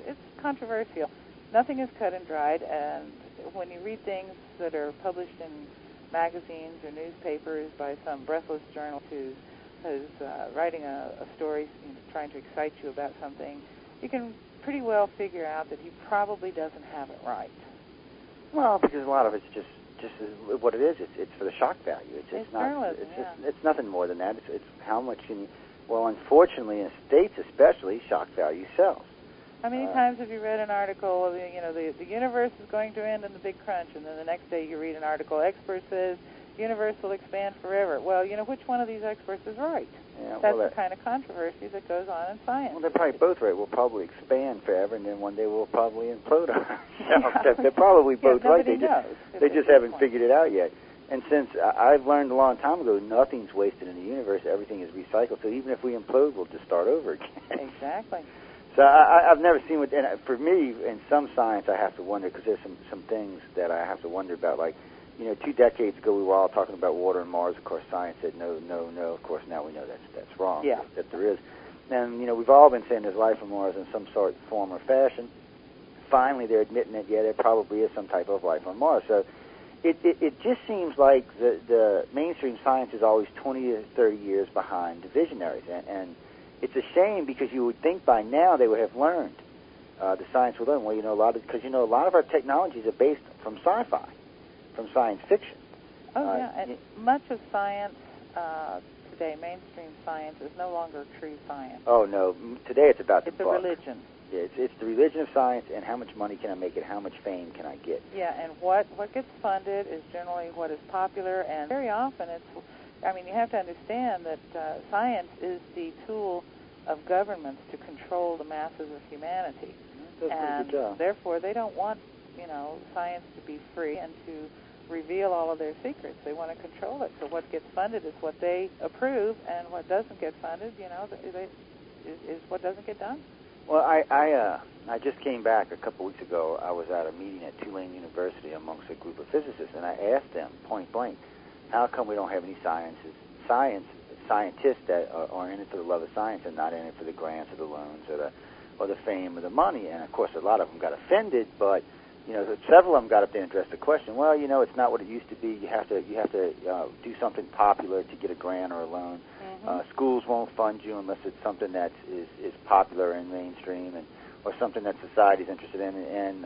it's controversial. Nothing is cut and dried, and when you read things that are published in magazines or newspapers by some breathless journalist who's writing a story, trying to excite you about something, you can pretty well figure out that he probably doesn't have it right. Well, because a lot of it's just what it is. It's for the shock value. It's not. Journalism, it's nothing more than that. It's how much can. Well, unfortunately, in the States especially, shock value sells. How many times have you read an article, the universe is going to end in the Big Crunch, and then the next day you read an article, expert says the universe will expand forever. Well, which one of these experts is right? Yeah, That's the kind of controversy that goes on in science. Well, they're probably both right. We'll probably expand forever, and then one day we'll probably implode on ourselves. They're probably both right. They just haven't figured it out yet. And since I've learned a long time ago, nothing's wasted in the universe. Everything is recycled. So even if we implode, we'll just start over again. Exactly. So I've never seen what, and for me, in some science, I have to wonder, because there's some things that I have to wonder about. Like, 2 decades ago, we were all talking about water on Mars. Of course, science said no. Of course, now we know that's wrong. Yeah. That there is. And, we've all been saying there's life on Mars in some sort, form, or fashion. Finally, they're admitting that, yeah, there probably is some type of life on Mars. So it just seems like the mainstream science is always 20 or 30 years behind the visionaries. And it's a shame, because you would think by now they would have learned. The science would learn. Well, a lot of our technologies are based from sci-fi, from science fiction. Oh, yeah, and much of science today, mainstream science, is no longer true science. Oh, no. Today it's about the buck. It's a religion. Yeah, it's the religion of science, and how much money can I make it, how much fame can I get. Yeah, and what gets funded is generally what is popular, and very often you have to understand that science is the tool of governments to control the masses of humanity. And therefore, they don't want, science to be free and to reveal all of their secrets. They want to control it. So what gets funded is what they approve, and what doesn't get funded, is what doesn't get done. Well, I just came back a couple weeks ago. I was at a meeting at Tulane University amongst a group of physicists, and I asked them point blank, how come we don't have any scientists that are in it for the love of science and not in it for the grants or the loans or the fame or the money? And of course, a lot of them got offended, but several of them got up there and addressed the question. Well, it's not what it used to be. You have to do something popular to get a grant or a loan. Mm-hmm. Schools won't fund you unless it's something that is popular and mainstream, or something that society's interested in. And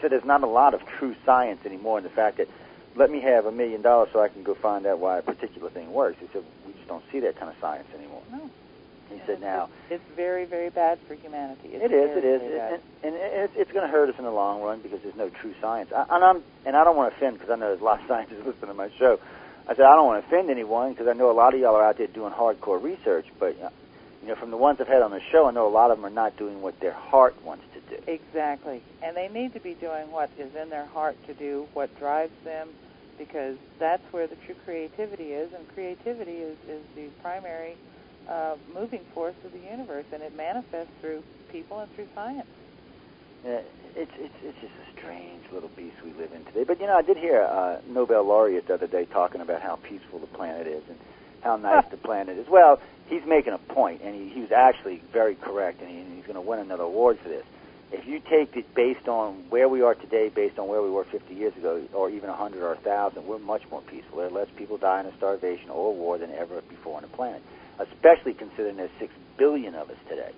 so there's not a lot of true science anymore in the fact that, let me have $1 million so I can go find out why a particular thing works. He said, we just don't see that kind of science anymore. No. He said, now... It's very, very bad for humanity. It is. And it's going to hurt us in the long run, because there's no true science. And I don't want to offend, because I know there's a lot of scientists listening to my show. I said, I don't want to offend anyone, because I know a lot of y'all are out there doing hardcore research, but, from the ones I've had on the show, I know a lot of them are not doing what their heart wants to do. Exactly. And they need to be doing what is in their heart to do, what drives them, because that's where the true creativity is, and creativity is the primary moving force of the universe, and it manifests through people and through science. Yeah, it's just a strange little beast we live in today. But, I did hear a Nobel laureate the other day talking about how peaceful the planet is and how nice the planet is. Well, he's making a point, and he was actually very correct, and he's going to win another award for this. If you take it based on where we are today, based on where we were 50 years ago, or even 100 or 1,000, we're much more peaceful. There are less people dying of starvation or war than ever before on the planet, especially considering there's 6 billion of us today.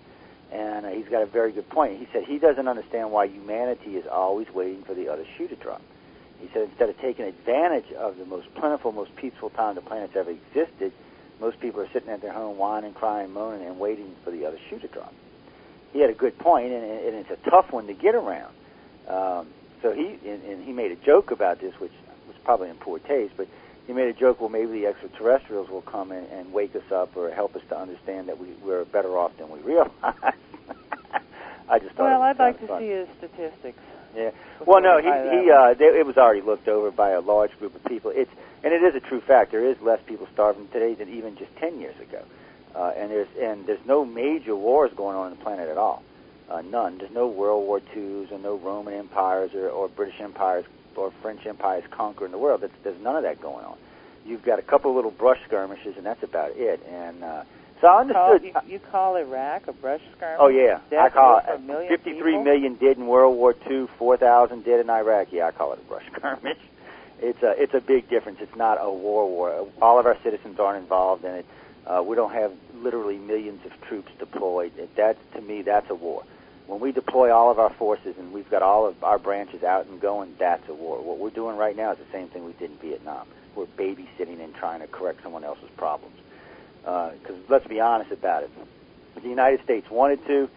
And he's got a very good point. He said he doesn't understand why humanity is always waiting for the other shoe to drop. He said instead of taking advantage of the most plentiful, most peaceful time the planet's ever existed, most people are sitting at their home whining, crying, moaning, and waiting for the other shoe to drop. He had a good point, and it's a tough one to get around. So he made a joke about this, which was probably in poor taste, but he made a joke, well, maybe the extraterrestrials will come and wake us up or help us to understand that we're better off than we realize. I just thought I'd like to see his statistics. Yeah. Well, no, it was already looked over by a large group of people. And it is a true fact. There is less people starving today than even just 10 years ago. And there's no major wars going on the planet at all. None. There's no World War IIs or no Roman empires or British empires or French empires conquering the world. There's none of that going on. You've got a couple of little brush skirmishes, and that's about it. And So I understood. You call Iraq a brush skirmish? Oh, yeah. I call it 53 million dead in World War II, 4,000 dead in Iraq. Yeah, I call it a brush skirmish. It's a big difference. It's not a war. All of our citizens aren't involved in it. We don't have literally millions of troops deployed. To me, that's a war. When we deploy all of our forces and we've got all of our branches out and going, that's a war. What we're doing right now is the same thing we did in Vietnam. We're babysitting and trying to correct someone else's problems. Because let's be honest about it. If the United States wanted to,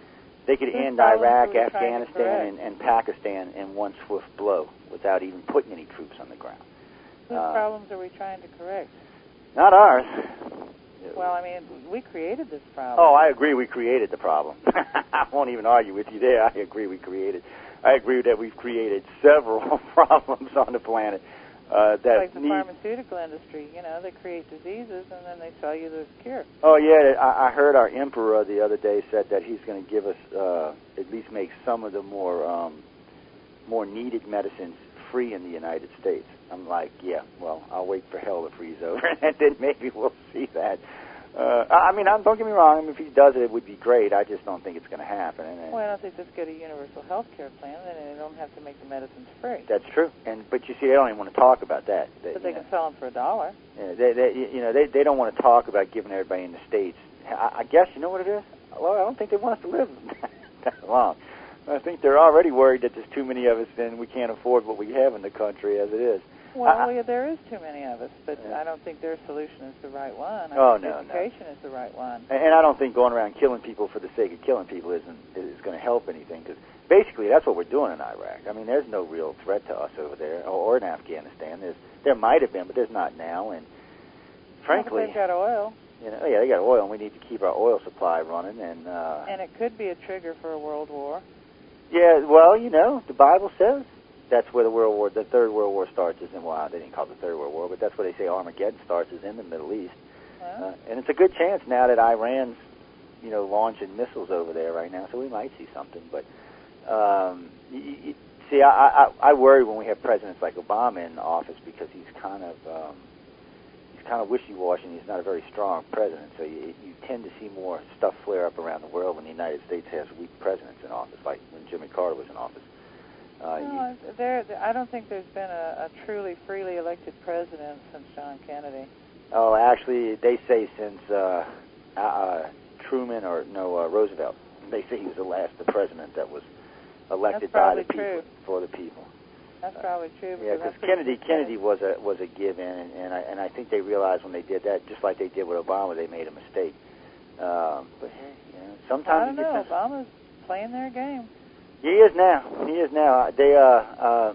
they could end Iraq, Afghanistan, and Pakistan in one swift blow without even putting any troops on the ground. Whose problems are we trying to correct? Not ours. Well, I mean, we created this problem. Oh, I agree we created the problem. I won't even argue with you there. I agree that we've created several problems on the planet. Like the pharmaceutical industry, they create diseases and then they sell you the cure. Oh, yeah, I heard our emperor the other day said that he's going to give us, at least make some of the more needed medicines free in the United States. I'm like, yeah, well, I'll wait for hell to freeze over, and then maybe we'll see that. Don't get me wrong. If he does it, it would be great. I just don't think it's going to happen. Well, I don't think just get a universal health care plan, then they don't have to make the medicines free. That's true. But you see, they don't even want to talk about that. But they can sell them for $1. Yeah, they don't want to talk about giving everybody in the States. I guess, you know what it is? Well, I don't think they want us to live that long. I think they're already worried that there's too many of us and we can't afford what we have in the country as it is. Well, there is too many of us, but I don't think their solution is the right one. Education is the right one. And I don't think going around killing people for the sake of killing people is going to help anything, because basically that's what we're doing in Iraq. I mean, there's no real threat to us over there, or in Afghanistan. There might have been, but there's not now. And frankly, they've got oil. They got oil, and we need to keep our oil supply running. And it could be a trigger for a world war. Yeah, well, the Bible says that's where the Third World War starts. They didn't call it the Third World War, but that's where they say Armageddon starts, is in the Middle East. And it's a good chance now that Iran's, launching missiles over there right now, so we might see something. But see, I worry when we have presidents like Obama in office, because he's kind of wishy-washy. He's not a very strong president, so you tend to see more stuff flare up around the world when the United States has weak presidents in office, like when Jimmy Carter was in office. I don't think there's been a truly freely elected president since John Kennedy. Oh, actually, they say since Truman Roosevelt. They say he was the last president that was elected by the people for the people. That's probably true. Yeah, because Kennedy was a give-in, and I think they realized when they did that, just like they did with Obama, they made a mistake. But sometimes I don't know. Obama's playing their game. He is now.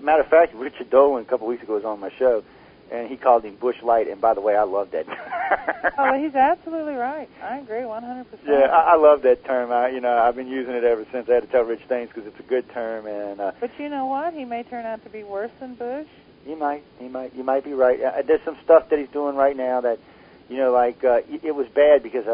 Matter of fact, Richard Dolan a couple weeks ago was on my show, and he called him Bush Light. And by the way, I love that. Oh, he's absolutely right. I agree 100%. Yeah, I love that term. I've been using it ever since. I had to tell Rich Staines because it's a good term. And but you know what? He may turn out to be worse than Bush. He might. You might be right. There's some stuff that he's doing right now that, it was bad because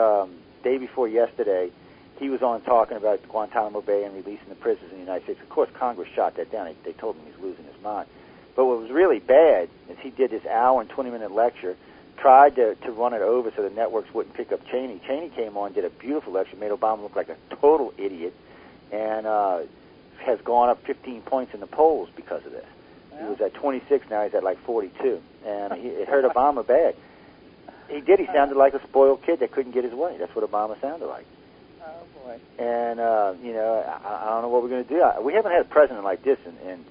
day before yesterday, he was on talking about Guantanamo Bay and releasing the prisoners in the United States. Of course, Congress shot that down. They told him he's losing his mind. But what was really bad is he did this hour and 20-minute lecture, tried to run it over so the networks wouldn't pick up Cheney. Cheney came on, did a beautiful lecture, made Obama look like a total idiot, and has gone up 15 points in the polls because of this. He was at 26, now he's at like 42. And it hurt Obama bad. He sounded like a spoiled kid that couldn't get his way. That's what Obama sounded like. Oh, boy. And, I don't know what we're going to do. We haven't had a president like this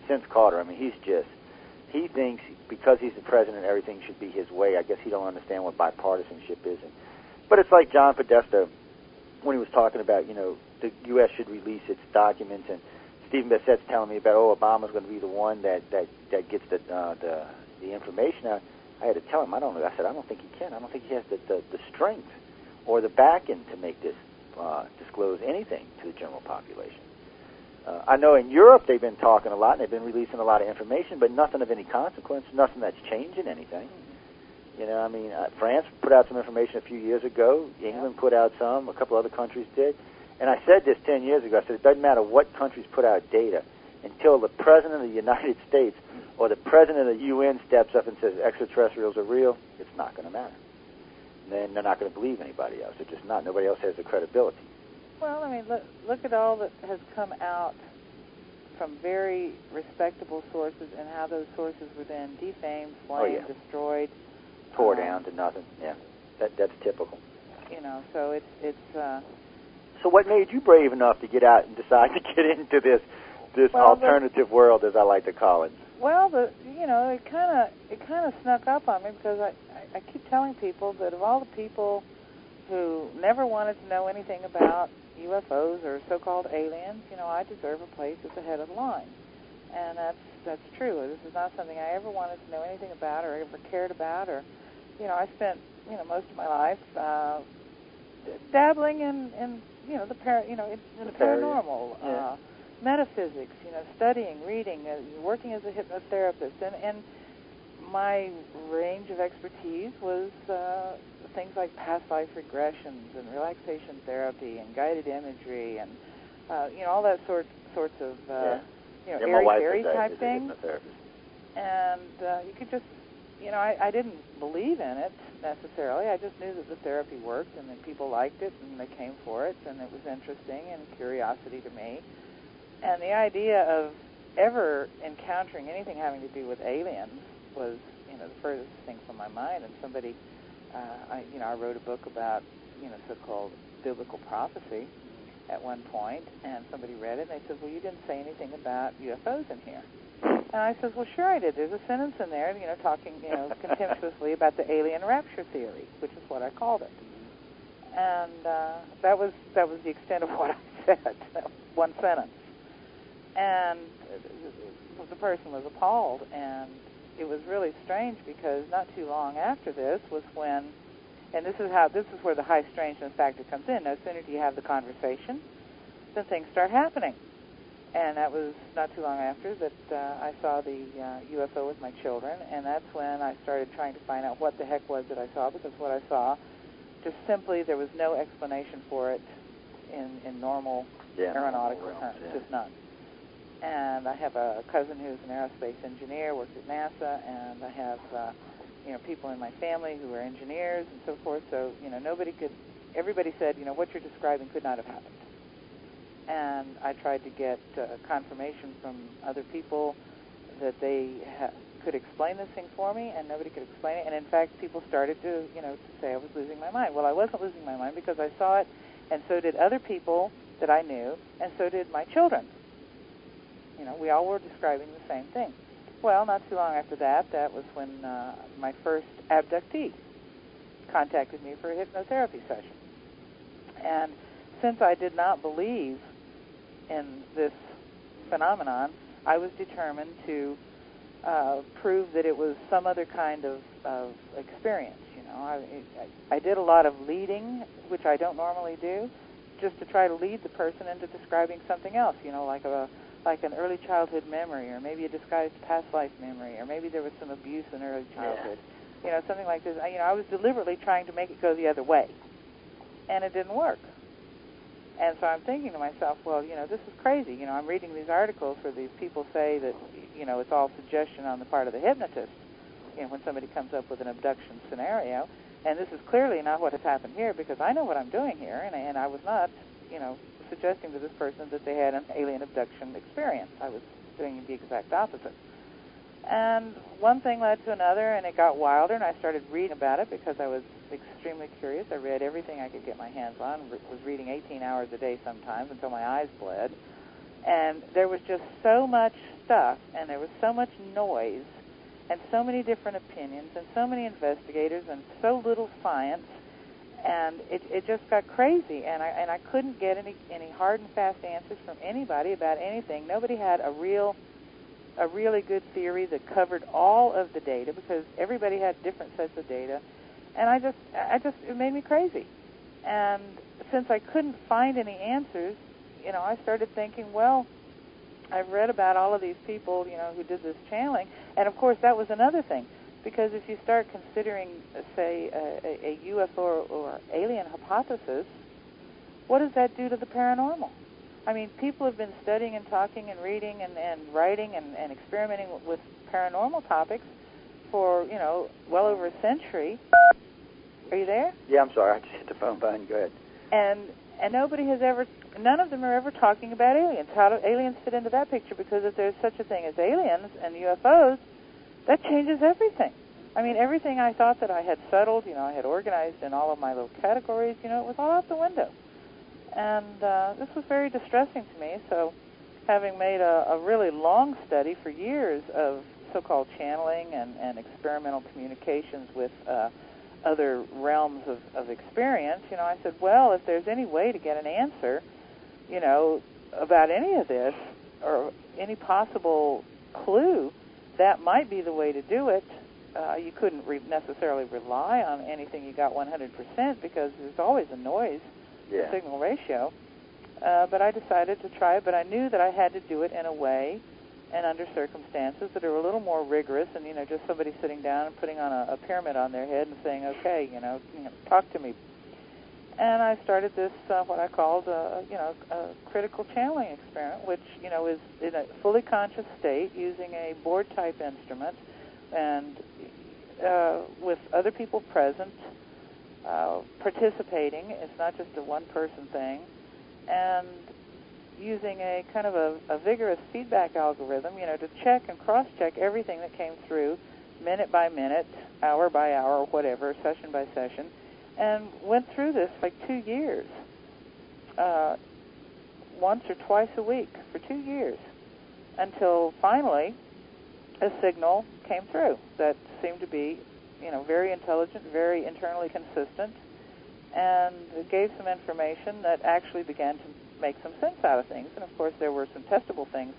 since Carter. I mean, he thinks because he's the president, everything should be his way. I guess he don't understand what bipartisanship is. But it's like John Podesta, when he was talking about, the U.S. should release its documents, and Stephen Bassett's telling me about, Obama's going to be the one that gets the information out. I had to tell him, I don't know. I said, I don't think he can. I don't think he has the strength or the backing to make this disclose anything to the general population. I know in Europe they've been talking a lot, and they've been releasing a lot of information, but nothing of any consequence, nothing that's changing anything. France put out some information a few years ago. England put out some. A couple other countries did. And I said this 10 years ago. I said it doesn't matter what countries put out data until the President of the United States or the President of the UN steps up and says extraterrestrials are real, it's not going to matter. then they're not going to believe anybody else. They're just not. Nobody else has the credibility. Well, I mean, look at all that has come out from very respectable sources and how those sources were then defamed, flamed, destroyed. Tore down to nothing. Yeah, that's typical. You know, so it's. So what made you brave enough to get out and decide to get into this alternative world, as I like to call it? Well, it kind of snuck up on me because I keep telling people that of all the people who never wanted to know anything about UFOs or so-called aliens, I deserve a place at the head of the line, and that's true. This is not something I ever wanted to know anything about or ever cared about, or I spent most of my life dabbling in the paranormal, metaphysics, studying, reading, working as a hypnotherapist, and my range of expertise was things like past life regressions and relaxation therapy and guided imagery and all that sorts of airy type things. And you could just I didn't believe in it necessarily. I just knew that the therapy worked and that people liked it and they came for it and it was interesting and curiosity to me. And the idea of ever encountering anything having to do with aliens was, the furthest thing from my mind. And somebody, I wrote a book about, so-called biblical prophecy at one point, and somebody read it, and they said, well, you didn't say anything about UFOs in here. And I said, well, sure I did. There's a sentence in there, talking, contemptuously about the alien rapture theory, which is what I called it. And that was the extent of what I said, one sentence. And the person was appalled, and it was really strange because not too long after this was when, and this is where the high strangeness factor comes in. No sooner do you have the conversation, then things start happening. And that was not too long after that I saw the UFO with my children, and that's when I started trying to find out what the heck was that I saw, because what I saw, just simply, there was no explanation for it in normal aeronautical terms, just none. And I have a cousin who's an aerospace engineer, works at NASA, and I have people in my family who are engineers and so forth. So everybody said, what you're describing could not have happened. And I tried to get confirmation from other people that they could explain this thing for me, and nobody could explain it. And in fact, people started to say I was losing my mind. Well, I wasn't losing my mind because I saw it, and so did other people that I knew, and so did my children. We all were describing the same thing. Well, not too long after that was when my first abductee contacted me for a hypnotherapy session. And since I did not believe in this phenomenon, I was determined to prove that it was some other kind of experience. I did a lot of leading, which I don't normally do, just to try to lead the person into describing something else, like an early childhood memory, or maybe a disguised past life memory, or maybe there was some abuse in early childhood, something like this. I was deliberately trying to make it go the other way, and it didn't work. And so I'm thinking to myself, well, this is crazy. I'm reading these articles where these people say that, it's all suggestion on the part of the hypnotist, when somebody comes up with an abduction scenario. And this is clearly not what has happened here, because I know what I'm doing here, and I was not, suggesting to this person that they had an alien abduction experience. I was doing the exact opposite. And one thing led to another, and it got wilder, and I started reading about it because I was extremely curious. I read everything I could get my hands on, was reading 18 hours a day sometimes until my eyes bled. And there was just so much stuff, and there was so much noise, and so many different opinions, and so many investigators, and so little science, and it just got crazy, and I couldn't get any hard and fast answers from anybody about anything. Nobody had a really good theory that covered all of the data, because everybody had different sets of data, and it made me crazy. And since I couldn't find any answers, I started thinking, well, I've read about all of these people, who did this channeling, and of course that was another thing. Because if you start considering, say, a UFO or alien hypothesis, what does that do to the paranormal? I mean, people have been studying and talking and reading and writing and experimenting with paranormal topics for, well over a century. Are you there? Yeah, I'm sorry. I just hit the phone button. Go ahead. And nobody has ever, none of them are ever talking about aliens. How do aliens fit into that picture? Because if there's such a thing as aliens and UFOs, that changes everything. I mean, everything I thought that I had settled, I had organized in all of my little categories, it was all out the window. And this was very distressing to me. So having made a really long study for years of so-called channeling and experimental communications with other realms of experience, I said, well, if there's any way to get an answer, about any of this or any possible clue, that might be the way to do it. You couldn't necessarily rely on anything you got 100% because there's always a noise signal ratio. But I decided to try it, but I knew that I had to do it in a way and under circumstances that are a little more rigorous than, just somebody sitting down and putting on a pyramid on their head and saying, okay, talk to me. And I started this, what I called, a critical channeling experiment, which, is in a fully conscious state using a board-type instrument and with other people present, participating. It's not just a one-person thing. And using a kind of a vigorous feedback algorithm, to check and cross-check everything that came through, minute by minute, hour by hour, whatever, session by session, and went through this like 2 years, once or twice a week for 2 years, until finally a signal came through that seemed to be, very intelligent, very internally consistent, and it gave some information that actually began to make some sense out of things. And of course, there were some testable things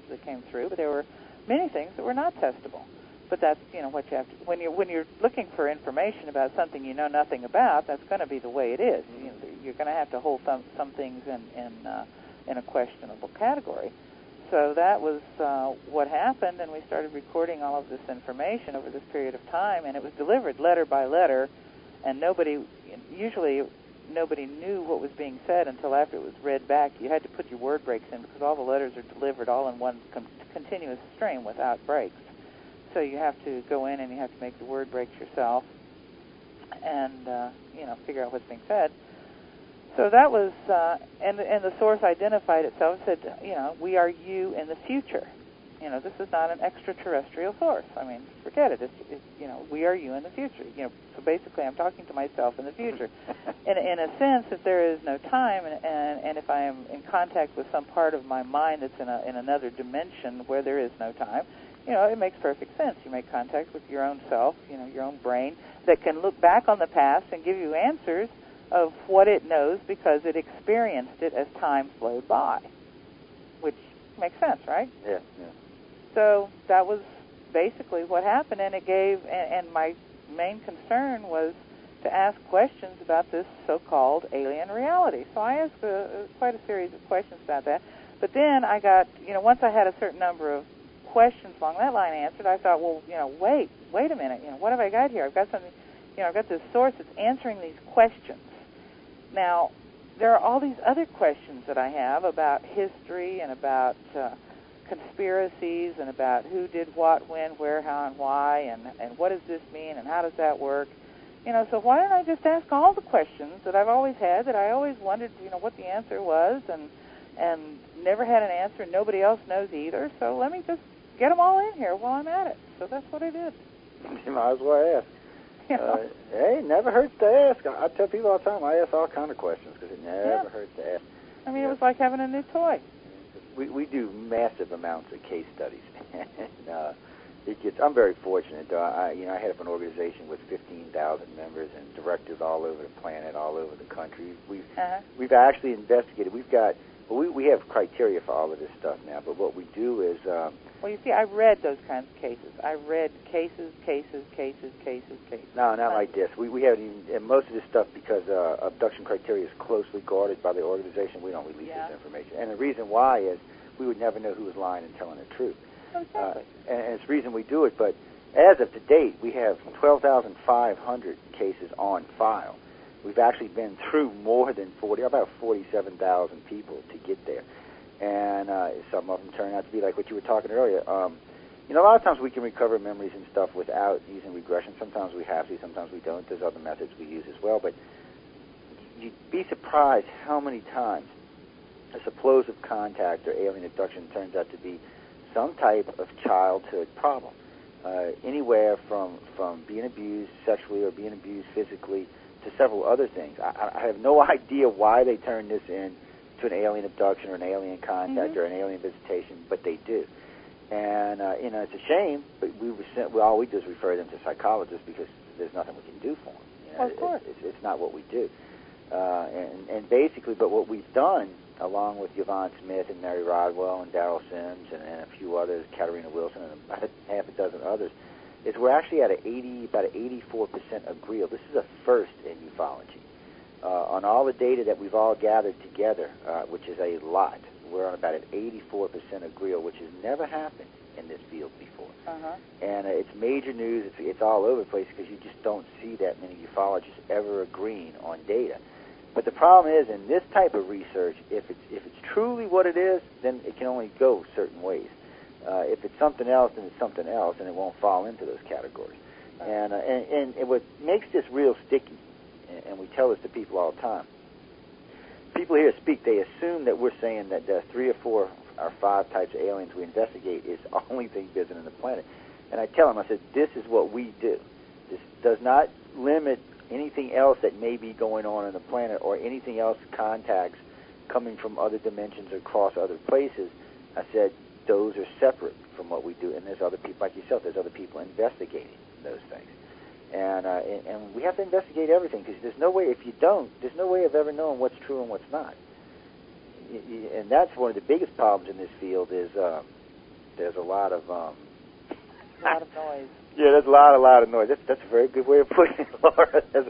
that came through, but there were many things that were not testable. But that's what you have to, when you're looking for information about something you know nothing about. That's going to be the way it is. You're going to have to hold some things in a questionable category. So that was what happened, and we started recording all of this information over this period of time, and it was delivered letter by letter, and usually nobody knew what was being said until after it was read back. You had to put your word breaks in because all the letters are delivered all in one continuous stream without breaks. So you have to go in and you have to make the word breaks yourself and, figure out what's being said. So that was, and the source identified itself and said, we are you in the future. This is not an extraterrestrial source. I mean, forget it. It's we are you in the future. So basically I'm talking to myself in the future. In a sense, if there is no time and if I am in contact with some part of my mind that's in another dimension where there is no time, it makes perfect sense. You make contact with your own self, your own brain that can look back on the past and give you answers of what it knows because it experienced it as time flowed by, which makes sense, right? Yeah. So that was basically what happened, and it gave, and my main concern was to ask questions about this so-called alien reality. So I asked quite a series of questions about that. But then I got, once I had a certain number of questions along that line answered, I thought, well, wait a minute, what have I got here? I've got something, I've got this source that's answering these questions. Now, there are all these other questions that I have about history and about conspiracies and about who did what, when, where, how, and why, and what does this mean, and how does that work? So why don't I just ask all the questions that I've always had, that I always wondered, what the answer was, and never had an answer, and nobody else knows either, so let me just get them all in here while I'm at it. So that's what I did. You might as well ask. Hey, never hurts to ask. I tell people all the time, I ask all kind of questions because it never hurts to ask. I mean, it was like having a new toy. We do massive amounts of case studies, and I'm very fortunate. I head up an organization with 15,000 members and directors all over the planet, all over the country. We've actually investigated. We have criteria for all of this stuff now. But what we do is, well, you see, I read those kinds of cases. I read cases. No, not like this. We haven't even, and most of this stuff, because abduction criteria is closely guarded by the organization, we don't release this information. And the reason why is we would never know who was lying and telling the truth. Exactly. And it's the reason we do it. But as of to date, we have 12,500 cases on file. We've actually been through more than about 47,000 people to get there. And some of them turn out to be like what you were talking earlier. You know, a lot of times we can recover memories and stuff without using regression. Sometimes we have to, sometimes we don't. There's other methods we use as well. But you'd be surprised how many times a supposed contact or alien abduction turns out to be some type of childhood problem. Anywhere from being abused sexually or being abused physically to several other things. I have no idea why they turn this in to an alien abduction or an alien contact or an alien visitation, but they do. And, you know, it's a shame, but all we do is refer them to psychologists because there's nothing we can do for them. You know, well, of course. It's not what we do. And basically, but what we've done, along with Yvonne Smith and Mary Rodwell and Darrell Sims and a few others, Katarina Wilson and about half a dozen others, is we're actually at about an 84% agreeal. This is a first in ufology. On all the data that we've all gathered together, which is a lot, we're on about an 84% agreeal, which has never happened in this field before. And it's major news. It's all over the place because you just don't see that many ufologists ever agreeing on data. But the problem is, in this type of research, if it's truly what it is, then it can only go certain ways. If it's something else, then it's something else, and it won't fall into those categories. And what makes this real sticky, and we tell this to people all the time, people here speak, they assume that we're saying that the 3 or 4 or 5 types of aliens we investigate is the only thing visiting the planet. And I tell them, I said, this is what we do. This does not limit anything else that may be going on the planet or anything else, contacts coming from other dimensions or across other places. I said, those are separate from what we do. And there's other people like yourself, there's other people investigating those things. And we have to investigate everything because there's no way, if you don't, there's no way of ever knowing what's true and what's not. And that's one of the biggest problems in this field is there's a lot of noise. Yeah, there's a lot of noise. That's a very good way of putting it, Laura. There's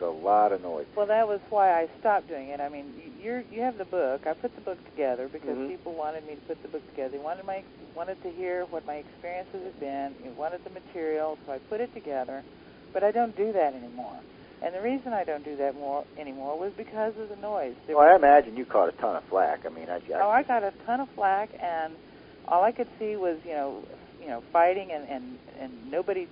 a lot of noise. Well, that was why I stopped doing it. I mean, you have the book. I put the book together because people wanted me to put the book together. They wanted to hear what my experiences had been. They wanted the material, so I put it together. But I don't do that anymore. And the reason I don't do that anymore was because of the noise. Well, I imagine you caught a ton of flack. I mean, I got a ton of flack, and all I could see was, you know, fighting and nobody,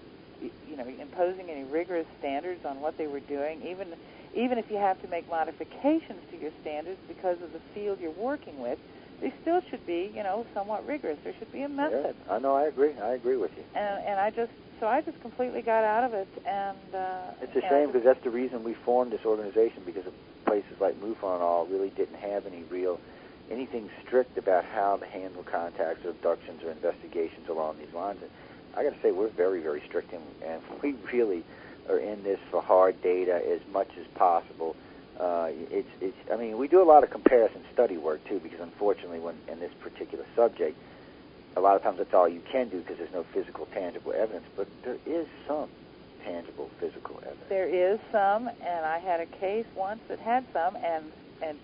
imposing any rigorous standards on what they were doing. Even if you have to make modifications to your standards because of the field you're working with, they still should be, somewhat rigorous. There should be a method. Yeah, I know. I agree. I agree with you. And I just completely got out of it. And it's a shame because that's the reason we formed this organization, because of places like MUFON and all really didn't have anything strict about how to handle contacts or abductions or investigations along these lines. And I got to say, we're very, very strict, and we really are in this for hard data as much as possible. I mean, we do a lot of comparison study work too, because unfortunately, when in this particular subject, a lot of times that's all you can do because there's no physical, tangible evidence. But there is some tangible, physical evidence. There is some, and I had a case once that had some, and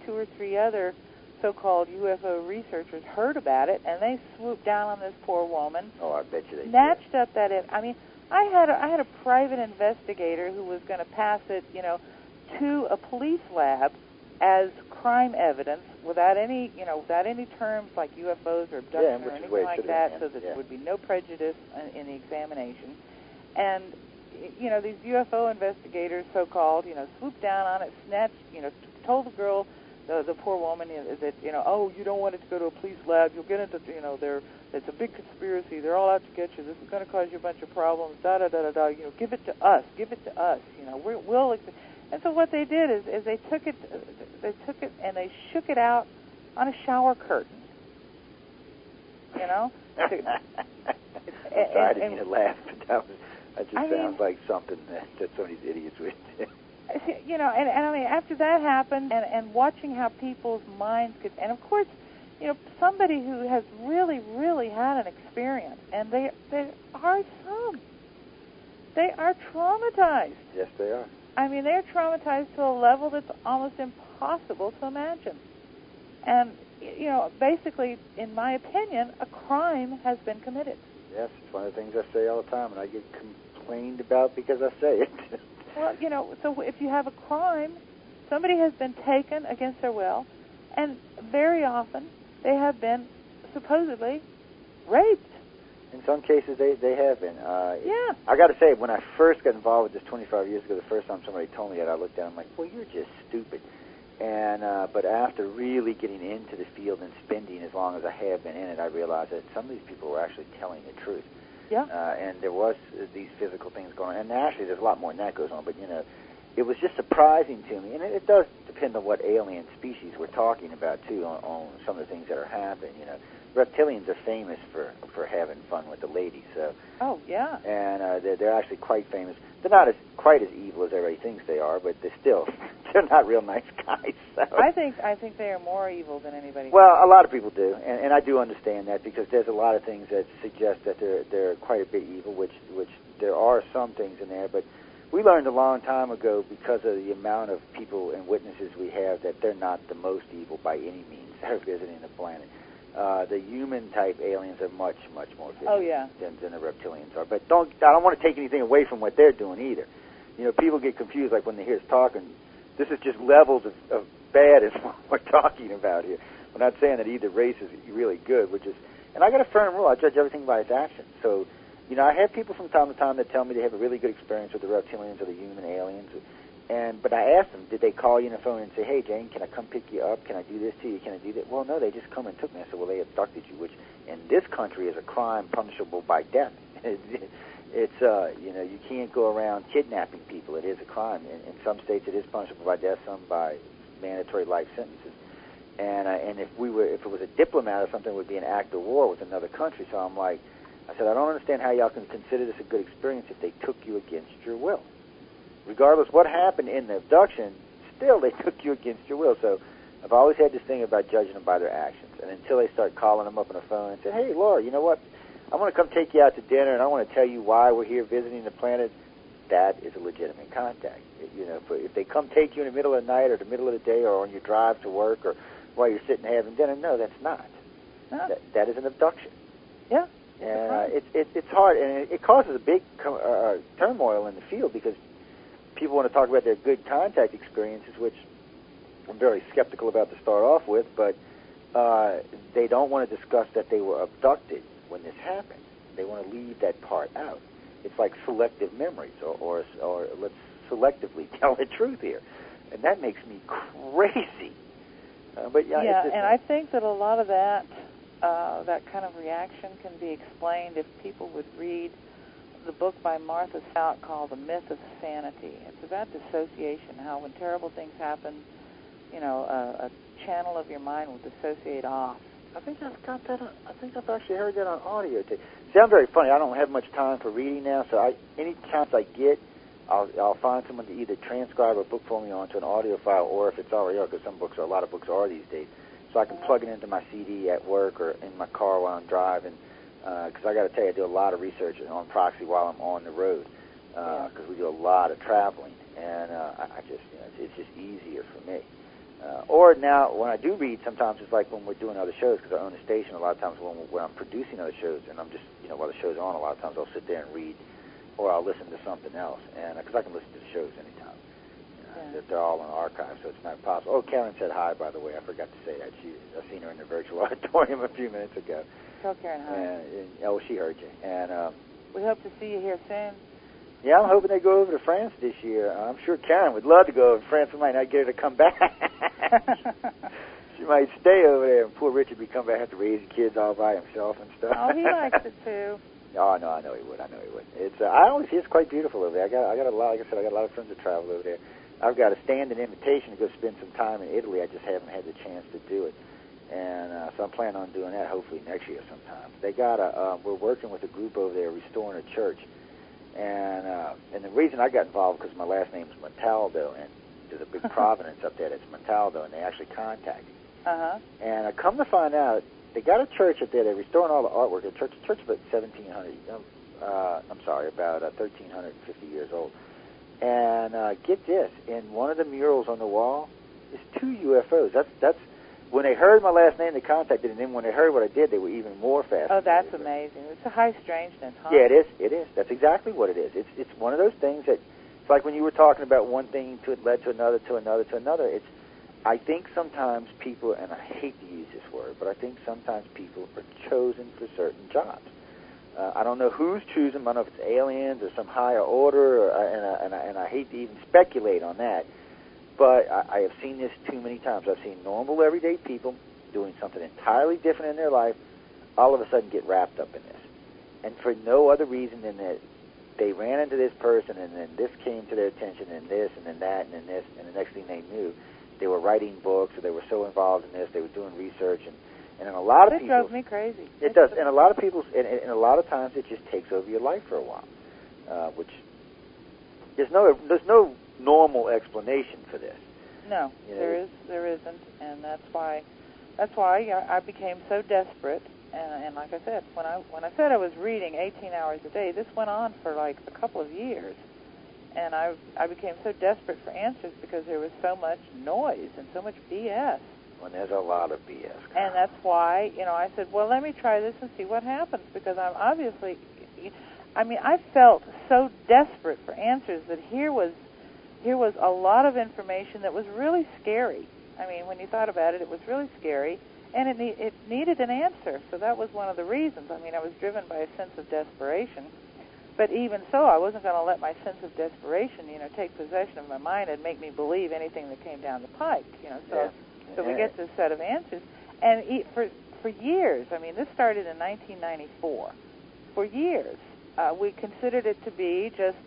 2 or 3 other so-called UFO researchers heard about it, and they swooped down on this poor woman. Oh, I bet you they snatched up that. I mean, I had a private investigator who was going to pass it, to a police lab as crime evidence without any terms like UFOs or abduction or anything like that, so that there would be no prejudice in the examination. And these UFO investigators, so-called, swooped down on it, snatched, told the girl, the poor woman, that oh, you don't want it to go to a police lab. You'll get into it's a big conspiracy. They're all out to get you. This is going to cause you a bunch of problems. Da da da da da. Give it to us. Give it to us. We'll. And so what they did is they took it and they shook it out on a shower curtain. I'm sorry, I didn't mean to laugh, but that just sounds like something that some of these idiots would do. And I mean, after that happened, and watching how people's minds could, and of course, somebody who has really, really had an experience, and they are traumatized. Yes, they are. I mean, they're traumatized to a level that's almost impossible to imagine. And, basically, in my opinion, a crime has been committed. Yes, it's one of the things I say all the time, and I get complained about because I say it. Well, so if you have a crime, somebody has been taken against their will, and very often they have been supposedly raped. In some cases, they have been. Yeah. I got to say, when I first got involved with this 25 years ago, the first time somebody told me that, I looked down, I'm like, well, you're just stupid. And but after really getting into the field and spending as long as I have been in it, I realized that some of these people were actually telling the truth. Yeah. And there was these physical things going on. And actually, there's a lot more than that goes on. But, it was just surprising to me. And it does depend on what alien species we're talking about, too, on some of the things that are happening. Reptilians are famous for having fun with the ladies. So. Oh, yeah. And they're actually quite famous. They're not quite as evil as everybody thinks they are, but they're not real nice guys. So. I think they are more evil than anybody. Well, a lot of people do, and I do understand that, because there's a lot of things that suggest that they're quite a bit evil, which there are some things in there, but we learned a long time ago, because of the amount of people and witnesses we have, that they're not the most evil by any means that are visiting the planet. The human-type aliens are much, much more vicious than the reptilians are. But I don't want to take anything away from what they're doing either. People get confused, like when they hear us talking. This is just levels of bad is what we're talking about here. We're not saying that either race is really good. And I got a firm rule. I judge everything by its actions. So, I have people from time to time that tell me they have a really good experience with the reptilians or the human aliens. But I asked them, did they call you on the phone and say, hey, Jane, can I come pick you up? Can I do this to you? Can I do that? Well, no, they just come and took me. I said, well, they abducted you, which in this country is a crime punishable by death. It's you can't go around kidnapping people. It is a crime. In some states, it is punishable by death, some by mandatory life sentences. And if it was a diplomat or something, it would be an act of war with another country. So I said, I don't understand how y'all can consider this a good experience if they took you against your will. Regardless what happened in the abduction, still they took you against your will. So I've always had this thing about judging them by their actions. And until they start calling them up on the phone and say, hey, Laura, you know what? I want to come take you out to dinner, and I want to tell you why we're here visiting the planet. That is a legitimate contact. If they come take you in the middle of the night or the middle of the day or on your drive to work or while you're sitting having dinner, no, that's not. No. That is an abduction. Yeah. And it's hard, and it causes a big turmoil in the field, because people want to talk about their good contact experiences, which I'm very skeptical about to start off with, but they don't want to discuss that they were abducted when this happened. They want to leave that part out. It's like selective memories, or let's selectively tell the truth here, and that makes me crazy. But and I think that a lot of that kind of reaction can be explained if people would read the book by Martha Stout called The Myth of Sanity. It's about dissociation, how when terrible things happen, a channel of your mind will dissociate off. I think I've got that. I think I've actually heard that on audio tape. See, I'm very funny. I don't have much time for reading now, so any chance I get, I'll find someone to either transcribe a book for me onto an audio file, or if it's already out, because a lot of books are these days, so I can plug it into my CD at work or in my car while I'm driving. Because I got to tell you, I do a lot of research on proxy while I'm on the road, because we do a lot of traveling, and it's just easier for me. Or now, when I do read, sometimes it's like when we're doing other shows, because I own a station. A lot of times when I'm producing other shows, and I'm just, while the show's on, a lot of times I'll sit there and read, or I'll listen to something else, and because I can listen to the shows anytime. They're all on archive, so it's not possible. Oh, Karen said hi, by the way. I forgot to say that. I've seen her in the virtual auditorium a few minutes ago. Tell Karen hi. She heard you. And we hope to see you here soon. Yeah, I'm hoping they go over to France this year. I'm sure Karen would love to go over to France. We might not get her to come back. She might stay over there, and poor Richard would come back, have to raise the kids all by himself and stuff. Oh, he likes it too. Oh no, I know he would. It's I always see it's quite beautiful over there. I got a lot. Like I said, I got a lot of friends that travel over there. I've got a standing invitation to go spend some time in Italy. I just haven't had the chance to do it, and so I'm planning on doing that hopefully next year sometime. They got we're working with a group over there restoring a church, and the reason I got involved because my last name is Montaldo, and there's a big Providence up there that's Montaldo, and they actually contacted me. And I come to find out, they got a church up there. They're restoring all the artwork. The church about 1,700. About 1,350 years old. And get this, in one of the murals on the wall is 2 UFOs. That's when they heard my last name, they contacted, and then when they heard what I did, they were even more fascinated. Oh, that's amazing. It's a high strangeness, huh? Yeah, it is. That's exactly what it is. It's one of those things that, it's like when you were talking about one thing led to another, to another, to another. I think sometimes people, and I hate to use this word, but I think sometimes people are chosen for certain jobs. I don't know who's choosing them. I don't know if it's aliens or some higher order, and I hate to even speculate on that. But I have seen this too many times. I've seen normal, everyday people doing something entirely different in their life, all of a sudden get wrapped up in this. And for no other reason than that they ran into this person, and then this came to their attention, and this, and then that, and then this, and the next thing they knew, they were writing books, or they were so involved in this, they were doing reresearch, and in a lot of people... It drives me crazy. It does, and a lot of people, and a lot of times it just takes over your life for a while, which there's no normal explanation for this. No, there isn't, and that's why I became so desperate. And like I said, when I said I was reading 18 hours a day, this went on for like a couple of years, and I became so desperate for answers because there was so much noise and so much BS. Well, there's a lot of BS. And that's why, I said, well, let me try this and see what happens, because I'm obviously, I felt so desperate for answers that here was a lot of information that was really scary. I mean, when you thought about it, it was really scary, and it needed an answer. So that was one of the reasons. I mean, I was driven by a sense of desperation. But even so, I wasn't going to let my sense of desperation, take possession of my mind and make me believe anything that came down the pike. So we get this set of answers, and for years. I mean, this started in 1994. For years, we considered it to be just.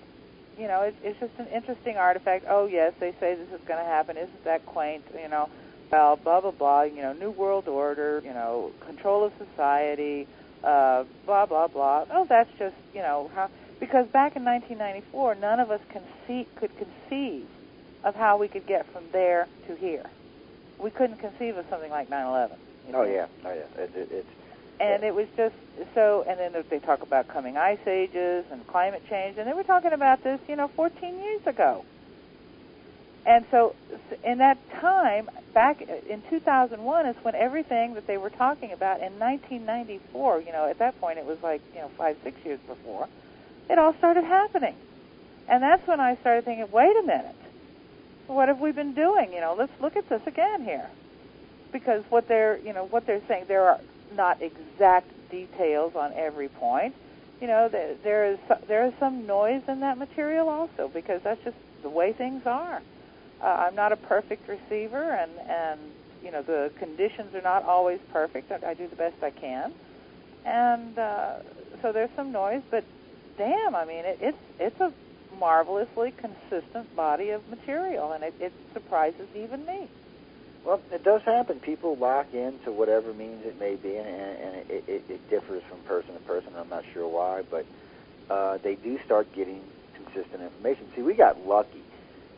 It's just an interesting artifact. Oh, yes, they say this is going to happen. Isn't that quaint? Well, blah, blah, blah, New World Order, control of society, blah, blah, blah. Oh, that's just, how... Because back in 1994, none of us could conceive of how we could get from there to here. We couldn't conceive of something like 9/11. Oh, yeah. And it was just so, and then they talk about coming ice ages and climate change, and they were talking about this, 14 years ago. And so in that time, back in 2001 is when everything that they were talking about in 1994, at that point it was like, 5-6 years before, it all started happening. And that's when I started thinking, wait a minute, what have we been doing? Let's look at this again here. Because what they're saying, there are not exact details on every point. There is some noise in that material also, because that's just the way things are. I'm not a perfect receiver, and the conditions are not always perfect. I do the best I can, and so there's some noise. But damn, it's a marvelously consistent body of material, and it surprises even me. Well, it does happen. People lock into whatever means it may be, and it differs from person to person. I'm not sure why, but they do start getting consistent information. See, we got lucky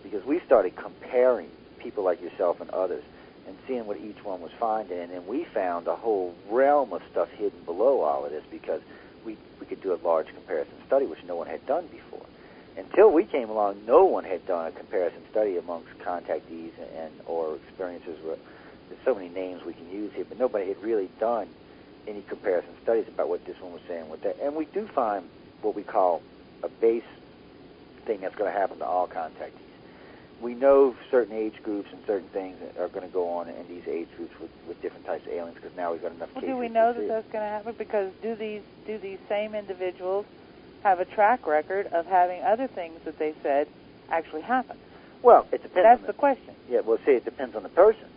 because we started comparing people like yourself and others and seeing what each one was finding, and then we found a whole realm of stuff hidden below all of this because we could do a large comparison study, which no one had done before. Until we came along, no one had done a comparison study amongst contactees or experiences. There's so many names we can use here, but nobody had really done any comparison studies about what this one was saying with that. And we do find what we call a base thing that's going to happen to all contactees. We know certain age groups and certain things are going to go on in these age groups with different types of aliens because now we've got enough cases. Do we know that that's going to happen? Because do these same individuals have a track record of having other things that they said actually happen? Well, it depends. That's the question. Yeah, well, see, it depends on the person.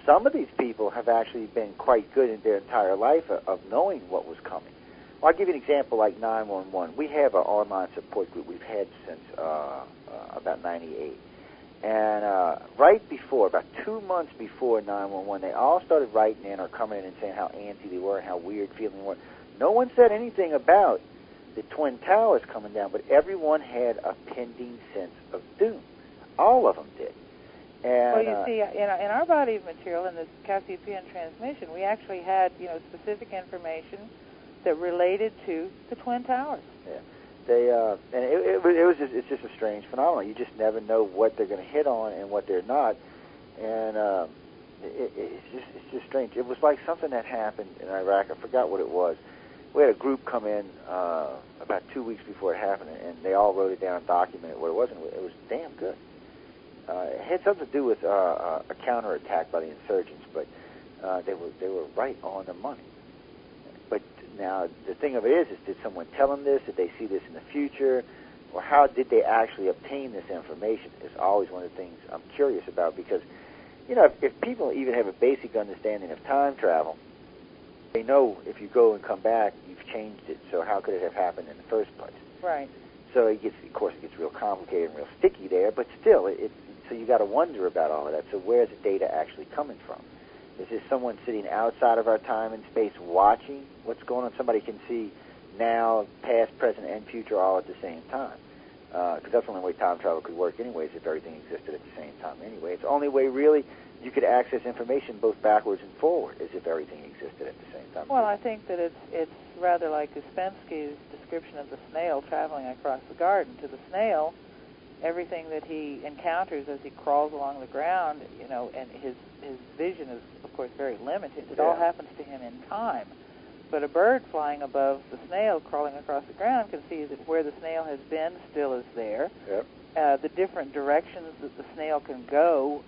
Some of these people have actually been quite good in their entire life of knowing what was coming. Well, I'll give you an example like 911. We have an online support group we've had since about 98. And right before, about 2 months before 911, they all started writing in or coming in and saying how antsy they were and how weird feeling they were. No one said anything about the Twin Towers coming down, but everyone had a pending sense of doom. All of them did. And, well, you see, in our body of material, in this Cassiopean transmission, we actually had, specific information that related to the Twin Towers. Yeah. And it's just a strange phenomenon. You just never know what they're going to hit on and what they're not. And it's just strange. It was like something that happened in Iraq. I forgot what it was. We had a group come in about 2 weeks before it happened, and they all wrote it down and documented what it was, and it was damn good. It had something to do with a counterattack by the insurgents, but they were right on the money. But Now, the thing of it is did someone tell them this? Did they see this in the future? Or how did they actually obtain this information? Is always one of the things I'm curious about, because, you know, if people even have a basic understanding of time travel, they know if you go and come back, you've changed it. So how could it have happened in the first place? Right. So it gets real complicated and real sticky there, but still, so you got to wonder about all of that. So where's the data actually coming from? Is this someone sitting outside of our time and space watching what's going on? Somebody can see now, past, present, and future all at the same time. Because that's the only way time travel could work anyways, if everything existed at the same time anyway. It's the only way, really, you could access information both backwards and forward, as if everything existed at the same time. Well, I think that it's rather like Uspensky's description of the snail traveling across the garden. To the snail, everything that he encounters as he crawls along the ground, you know, and his vision is, of course, very limited. It all happens to him in time. But a bird flying above the snail crawling across the ground can see that where the snail has been still is there. Yep. The different directions that the snail can go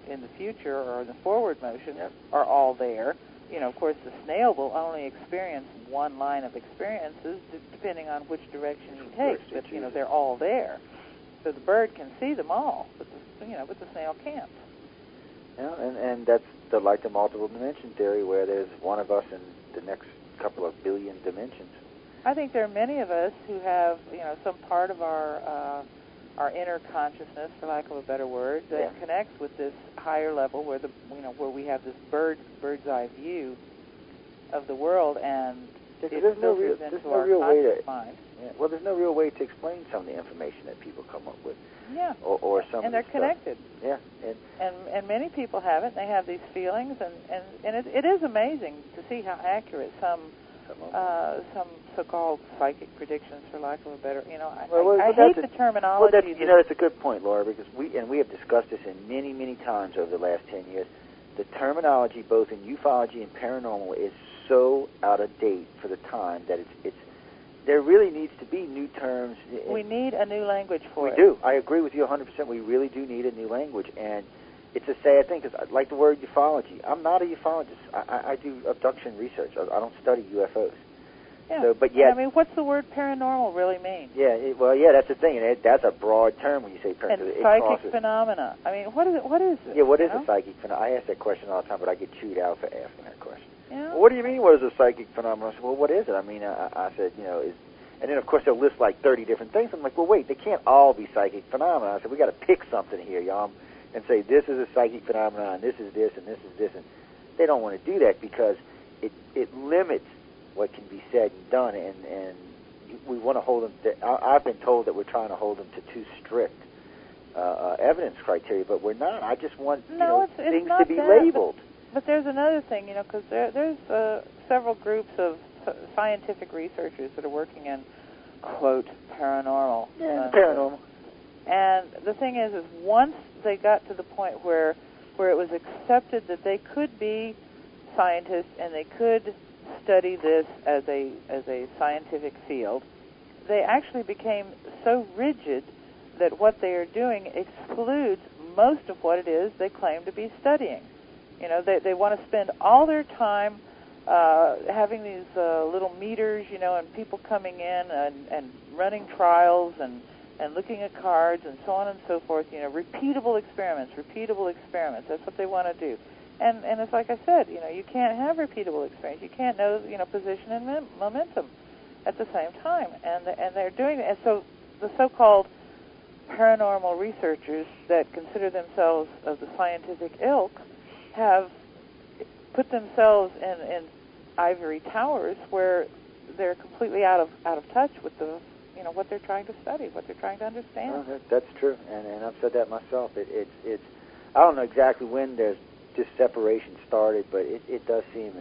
in the future or in the forward motion are all there. You know, of course, the snail will only experience one line of experiences depending on which direction he takes. But, you know, they're all there. So the bird can see them all, but the snail can't. Yeah, and that's the multiple dimension theory, where there's one of us in the next couple of billion dimensions. I think there are many of us who have, you know, some part of our inner consciousness, for lack of a better word, that connects with this higher level, where where we have this bird's eye view of the world, and it filters into our conscious mind. Yeah. Well, there's no real way to explain some of the information that people come up with. Yeah. Or some. And they're connected. Yeah. And many people have it. They have these feelings, and it is amazing to see how accurate some so-called psychic predictions, for lack of a better, I hate the terminology. Well, that's a good point, Laura, because we have discussed this in many times over the last 10 years. The terminology, both in ufology and paranormal, is so out of date for the time that it's there really needs to be new terms. We need a new language for it. We do. I agree with you 100%. We really do need a new language, and it's a sad thing, because I like the word ufology. I'm not a ufologist. I do abduction research. I don't study UFOs. Yeah. So, but yet, I mean, what's the word paranormal really mean? Yeah. That's the thing, and that's a broad term when you say paranormal. And psychic phenomena. I mean, what is it? Yeah. What is a psychic phenomenon? I ask that question all the time, but I get chewed out for asking that question. Yeah. Well, what do you mean? What is a psychic phenomenon? I said, well, what is it? I mean, I said, and then of course they'll list like 30 different things. I'm like, well, wait, they can't all be psychic phenomena. I said, we got to pick something here, y'all, and say this is a psychic phenomenon, and this is this, and this is this, and they don't want to do that because it limits what can be said and done, and we want to hold them. I've been told that we're trying to hold them to too strict evidence criteria, but we're not. I just want things to be labeled. But there's another thing, because there's several groups of scientific researchers that are working in, quote, paranormal. Yeah, paranormal. And the thing is once they got to the point where it was accepted that they could be scientists and they could study this as a scientific field, they actually became so rigid that what they are doing excludes most of what it is they claim to be studying. They want to spend all their time having these little meters, and people coming in and running trials and looking at cards and so on and so forth, repeatable experiments. That's what they want to do. And it's like I said, you can't have repeatable experience. You can't know, position and momentum at the same time. And they're doing it. And so the so-called paranormal researchers that consider themselves of the scientific ilk have put themselves in ivory towers where they're completely out of touch with the what they're trying to study, what they're trying to understand. Well, that's true, and I've said that myself. It's I don't know exactly when this separation started, but it does seem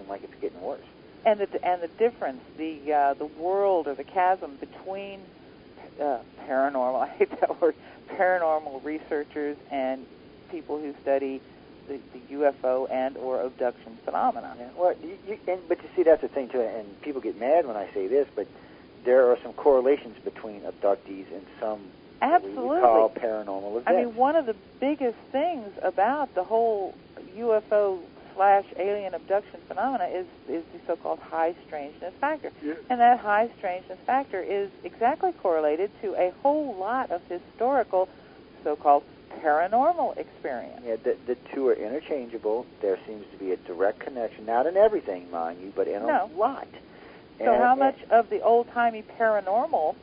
like it's getting worse. And the difference, the world or the chasm between paranormal, I hate that word, paranormal researchers and people who study the UFO and or abduction phenomena. Yeah. Well, but you see, that's the thing too, and people get mad when I say this, but there are some correlations between abductees and some absolutely what we call paranormal events. I mean, one of the biggest things about the whole UFO / UFO/alien abduction phenomena is the so-called high strangeness factor. Yeah. And that high strangeness factor is exactly correlated to a whole lot of historical so-called paranormal experience. Yeah, the two are interchangeable. There seems to be a direct connection, not in everything, mind you, but in a lot. So how much of the old-timey paranormal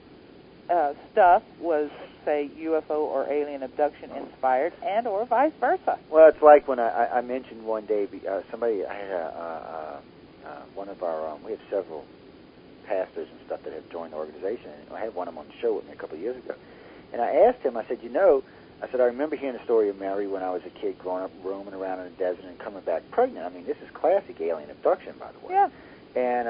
stuff was, say, UFO or alien abduction inspired, and or vice versa? Well, it's like when I mentioned one day, somebody, I had one of our, we have several pastors and stuff that have joined the organization, and I had one of them on the show with me a couple of years ago. And I asked him, I said, I remember hearing the story of Mary when I was a kid growing up, roaming around in the desert and coming back pregnant. I mean, this is classic alien abduction, by the way. Yeah. And,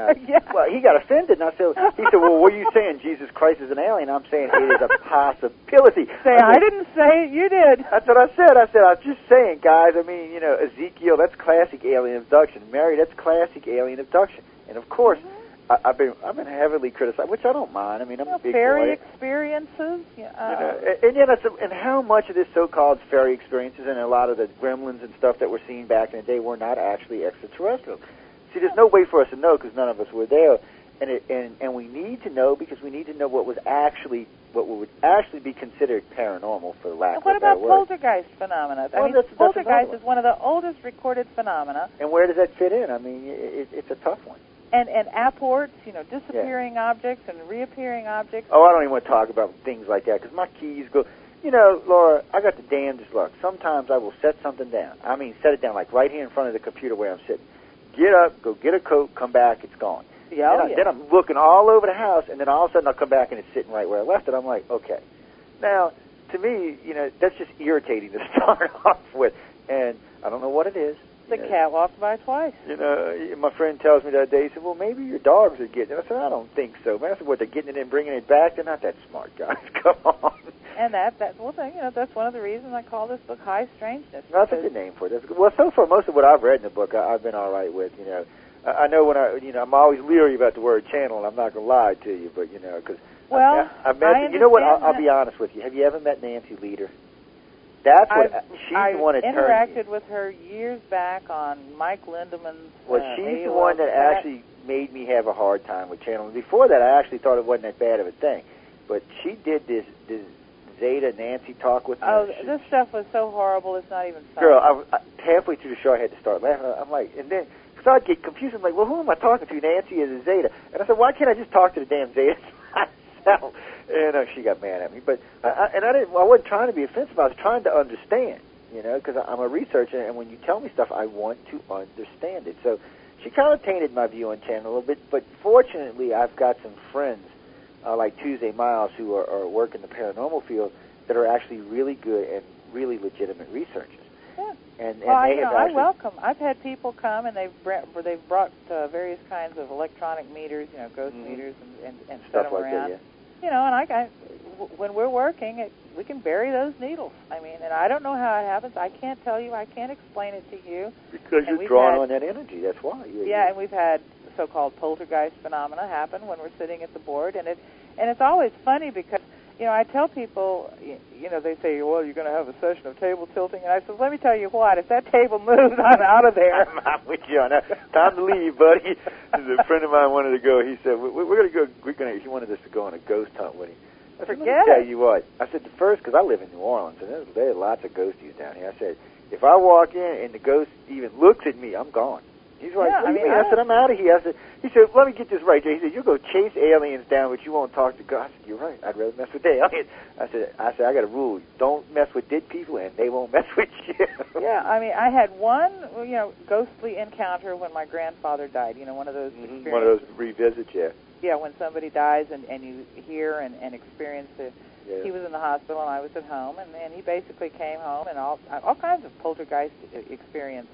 well, he got offended, and he said, well, what are you saying, Jesus Christ is an alien? I'm saying it is a possibility. I didn't say it, you did. That's what I said. I was just saying, guys, I mean, Ezekiel, that's classic alien abduction. Mary, that's classic alien abduction. And, of course, I've been heavily criticized, which I don't mind. I mean, I'm a big fairy boy. experiences. And how much of this so-called fairy experiences and a lot of the gremlins and stuff that we're seeing back in the day were not actually extraterrestrial. See, there's no way for us to know because none of us were there, and we need to know because we need to know what would actually be considered paranormal, for lack of a better word. What about poltergeist phenomena? Well, poltergeist is one of the oldest recorded phenomena. And where does that fit in? I mean, it's a tough one. And apports, disappearing objects and reappearing objects. Oh, I don't even want to talk about things like that because my keys go. Laura, I got the damnedest luck. Sometimes I will set something down. I mean, set it down like right here in front of the computer where I'm sitting. Get up, go get a coat, come back, it's gone. Then I'm looking all over the house, and then all of a sudden I'll come back and it's sitting right where I left it. I'm like, okay. Now, to me, that's just irritating to start off with, and I don't know what it is. The cat walked by twice. My friend tells me the other day, he said, well, maybe your dogs are getting it. I said, I don't think so. Man, I said, what, they're getting it and bringing it back? They're not that smart, guys. Come on. And that's one of the reasons I call this book High Strangeness. That's a good name for it. That's good. Well, so far, most of what I've read in the book, I've been all right with. I know when I'm always leery about the word channel, and I'm not going to lie to you, but because I've met. You know what? I'll be honest with you. Have you ever met Nancy Leader? That's what she's the one that interacted with her years back on Mike Lindemann's. Well, she's the one that actually made me have a hard time with channeling. Before that, I actually thought it wasn't that bad of a thing, but she did this Zeta Nancy talk with me. Oh, this stuff was so horrible. It's not even funny. Girl, halfway through the show, I had to start laughing. I'm like, and then because I'd get confused. I'm like, well, who am I talking to? Nancy is a Zeta, and I said, why can't I just talk to the damn Zeta myself? And she got mad at me, but I wasn't trying to be offensive. I was trying to understand, because I'm a researcher, and when you tell me stuff, I want to understand it. So she kind of tainted my view on channel a little bit, but fortunately, I've got some friends like Tuesday Miles who are working the paranormal field that are actually really good and really legitimate researchers. Yeah. And well, they have I welcome. I've had people come and they've brought various kinds of electronic meters, ghost meters, and set them like around. That, yeah. And when we're working, we can bury those needles. I mean, and I don't know how it happens. I can't tell you. I can't explain it to you. Because you're drawing on that energy. That's why. And we've had so-called poltergeist phenomena happen when we're sitting at the board, and it's always funny because I tell people, they say, well, you're going to have a session of table tilting, and I said, let me tell you what, if that table moves, I'm out of there. I'm with you on that. Time to leave, buddy. A friend of mine wanted to go. He said, we're going to go. He wanted us to go on a ghost hunt with him. I said, let me tell you what. I said, because I live in New Orleans, and there are lots of ghosties down here. I said, if I walk in and the ghost even looks at me, I'm gone. He's like, what do you mean? I said, I'm out of here. He said, let me get this right, Jay. He said, you'll go chase aliens down, but you won't talk to God. I said, you're right. I'd rather mess with the aliens. I said, I got a rule. Don't mess with dead people, and they won't mess with you. Yeah, I mean, I had one, ghostly encounter when my grandfather died. One of those experiences. One of those revisits, yeah. Yeah, when somebody dies and you hear and experience it. Yeah. He was in the hospital and I was at home, and he basically came home and all kinds of poltergeist experience,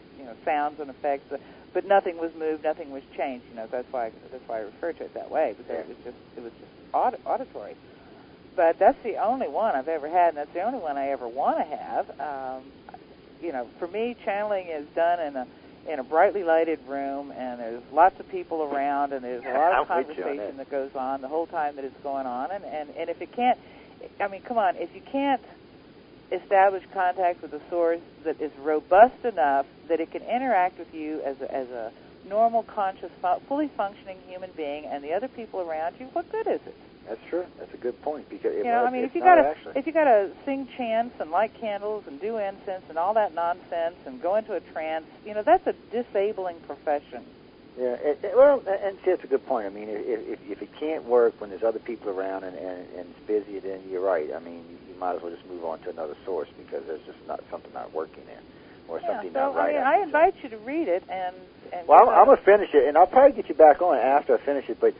sounds and effects, but nothing was moved, nothing was changed. That's why I refer to it that way, because it was just auditory. But that's the only one I've ever had, and that's the only one I ever want to have. For me, channeling is done in a brightly lighted room, and there's lots of people around, and there's a lot of conversation that goes on the whole time that it's going on, and if it can't, I mean, come on, if you can't establish contact with a source that is robust enough that it can interact with you as a normal, conscious, fully functioning human being, and the other people around you, what good is it? That's true. That's a good point. Because if you gotta sing chants and light candles and do incense and all that nonsense and go into a trance, that's a disabling profession. Yeah. And see, that's a good point. I mean, if it can't work when there's other people around and it's busy, then you're right. I mean, you might as well just move on to another source because there's just something not working there, or something not right. I invite you to read it and well, I'm gonna finish it, and I'll probably get you back on after I finish it, but.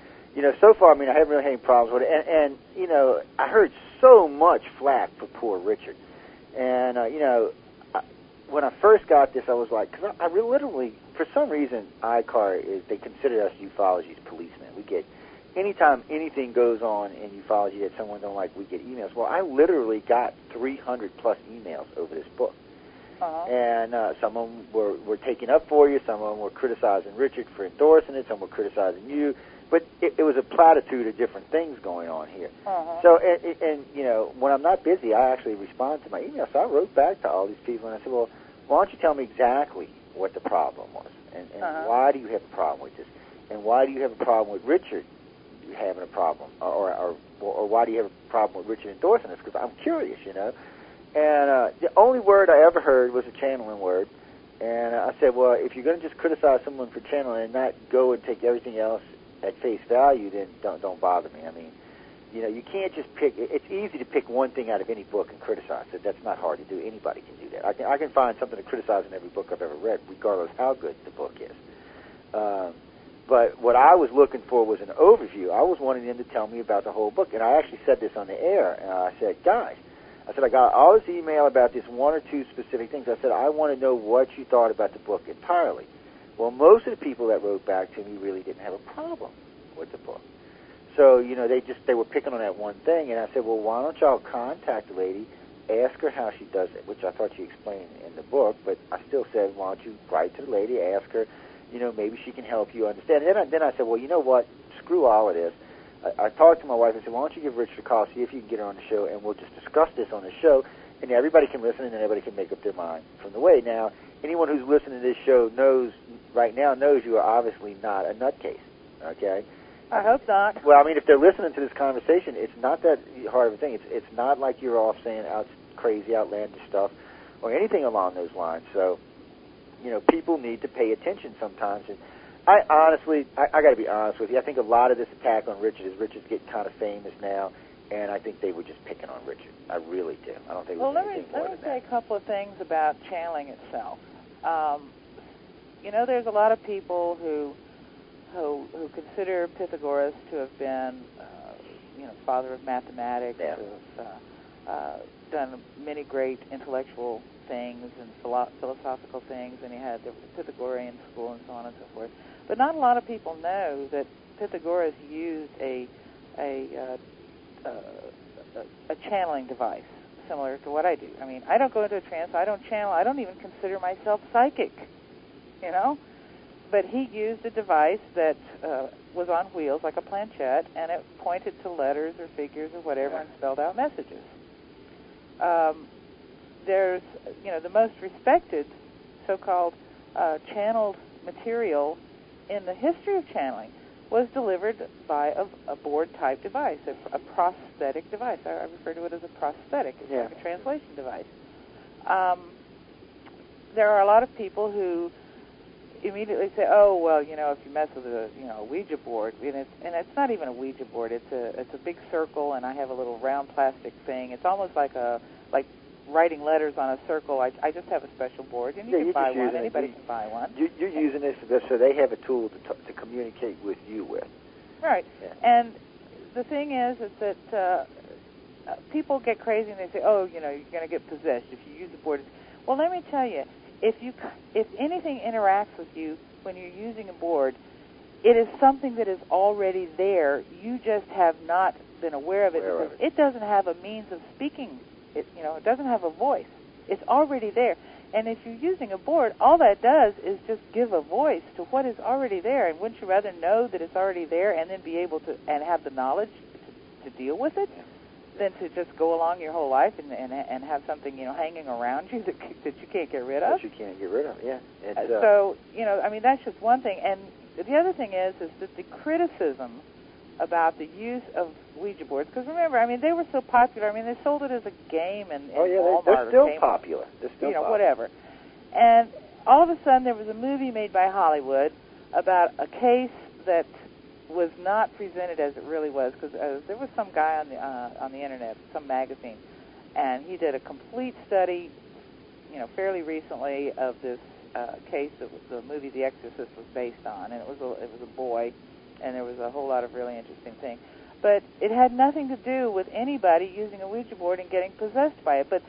So far, I mean, I haven't really had any problems with it. And I heard so much flack for poor Richard. And, when I first got this, I was like, because I literally, for some reason, ICAR they consider us ufology's policemen. We get, anytime anything goes on in ufology that someone don't like, we get emails. Well, I literally got 300-plus emails over this book. Uh-huh. And some of them were taken up for you. Some of them were criticizing Richard for endorsing it. Some were criticizing you. But it was a platitude of different things going on here. Uh-huh. So, and when I'm not busy, I actually respond to my email. So I wrote back to all these people, and I said, well, why don't you tell me exactly what the problem was? And why do you have a problem with this? And why do you have a problem with Richard having a problem? Or why do you have a problem with Richard endorsing this? Because I'm curious, And the only word I ever heard was a channeling word. And I said, well, if you're going to just criticize someone for channeling and not go and take everything else at face value, then don't bother me. I mean, you can't just pick. It's easy to pick one thing out of any book and criticize it. That's not hard to do. Anybody can do that. I can find something to criticize in every book I've ever read, regardless how good the book is. But what I was looking for was an overview. I was wanting them to tell me about the whole book, and I actually said this on the air. And I said, guys, I got all this email about this one or two specific things. I said, I want to know what you thought about the book entirely. Well, most of the people that wrote back to me really didn't have a problem with the book. So, they were picking on that one thing, and I said, well, why don't y'all contact the lady, ask her how she does it, which I thought you explained in the book, but I still said, why don't you write to the lady, ask her, maybe she can help you understand. And then I said, well, you know what, screw all of this. I talked to my wife and said, why don't you give Richard a call, see if you can get her on the show, and we'll just discuss this on the show, and everybody can listen, and everybody can make up their mind from the way. Now, anyone who's listening to this show knows you are obviously not a nutcase, okay? I hope not. Well, I mean, if they're listening to this conversation, it's not that hard of a thing. It's not like you're off saying crazy, outlandish stuff or anything along those lines. So, people need to pay attention sometimes. And I honestly, I got to be honest with you, I think a lot of this attack on Richard is Richard's getting kind of famous now, and I think they were just picking on Richard. I really do. I don't think it was anything more than that. Let me say a couple of things about channeling itself. There's a lot of people who consider Pythagoras to have been, father of mathematics, who have done many great intellectual things and philosophical things, and he had the Pythagorean school and so on and so forth. But not a lot of people know that Pythagoras used a channeling device similar to what I do. I mean, I don't go into a trance, I don't channel, I don't even consider myself psychic, But he used a device that was on wheels, like a planchette, and it pointed to letters or figures or whatever and spelled out messages. There's, the most respected so-called channeled material in the history of channeling was delivered by a board-type device, a prosthetic device. I refer to it as a prosthetic. It's like a translation device. There are a lot of people who immediately say, "Oh, well, if you mess with a Ouija board," and it's not even a Ouija board. It's a big circle, and I have a little round plastic thing. It's almost like writing letters on a circle. I just have a special board, and you can buy one. Anybody can buy one. You're using this so they have a tool to communicate with you with. Right. Yeah. And the thing is that people get crazy and they say, "Oh, you're going to get possessed if you use the board." Well, let me tell you, if anything interacts with you when you're using a board, it is something that is already there. You just have not been aware of it because it doesn't have a means of speaking. It doesn't have a voice. It's already there. And if you're using a board, all that does is just give a voice to what is already there. And wouldn't you rather know that it's already there and then be able to and have the knowledge to deal with it? than to just go along your whole life and have something, hanging around you that you can't get rid of. That you can't get rid of, yeah. So, that's just one thing. And the other thing is that the criticism about the use of Ouija boards, because remember, they were so popular. They sold it as a game in Walmart. They're still popular. They're still popular. Whatever. And all of a sudden, there was a movie made by Hollywood about a case that was not presented as it really was, because there was some guy on the internet, some magazine, and he did a complete study, fairly recently of this case that the movie The Exorcist was based on, and it was a boy, and there was a whole lot of really interesting things. But it had nothing to do with anybody using a Ouija board and getting possessed by it. But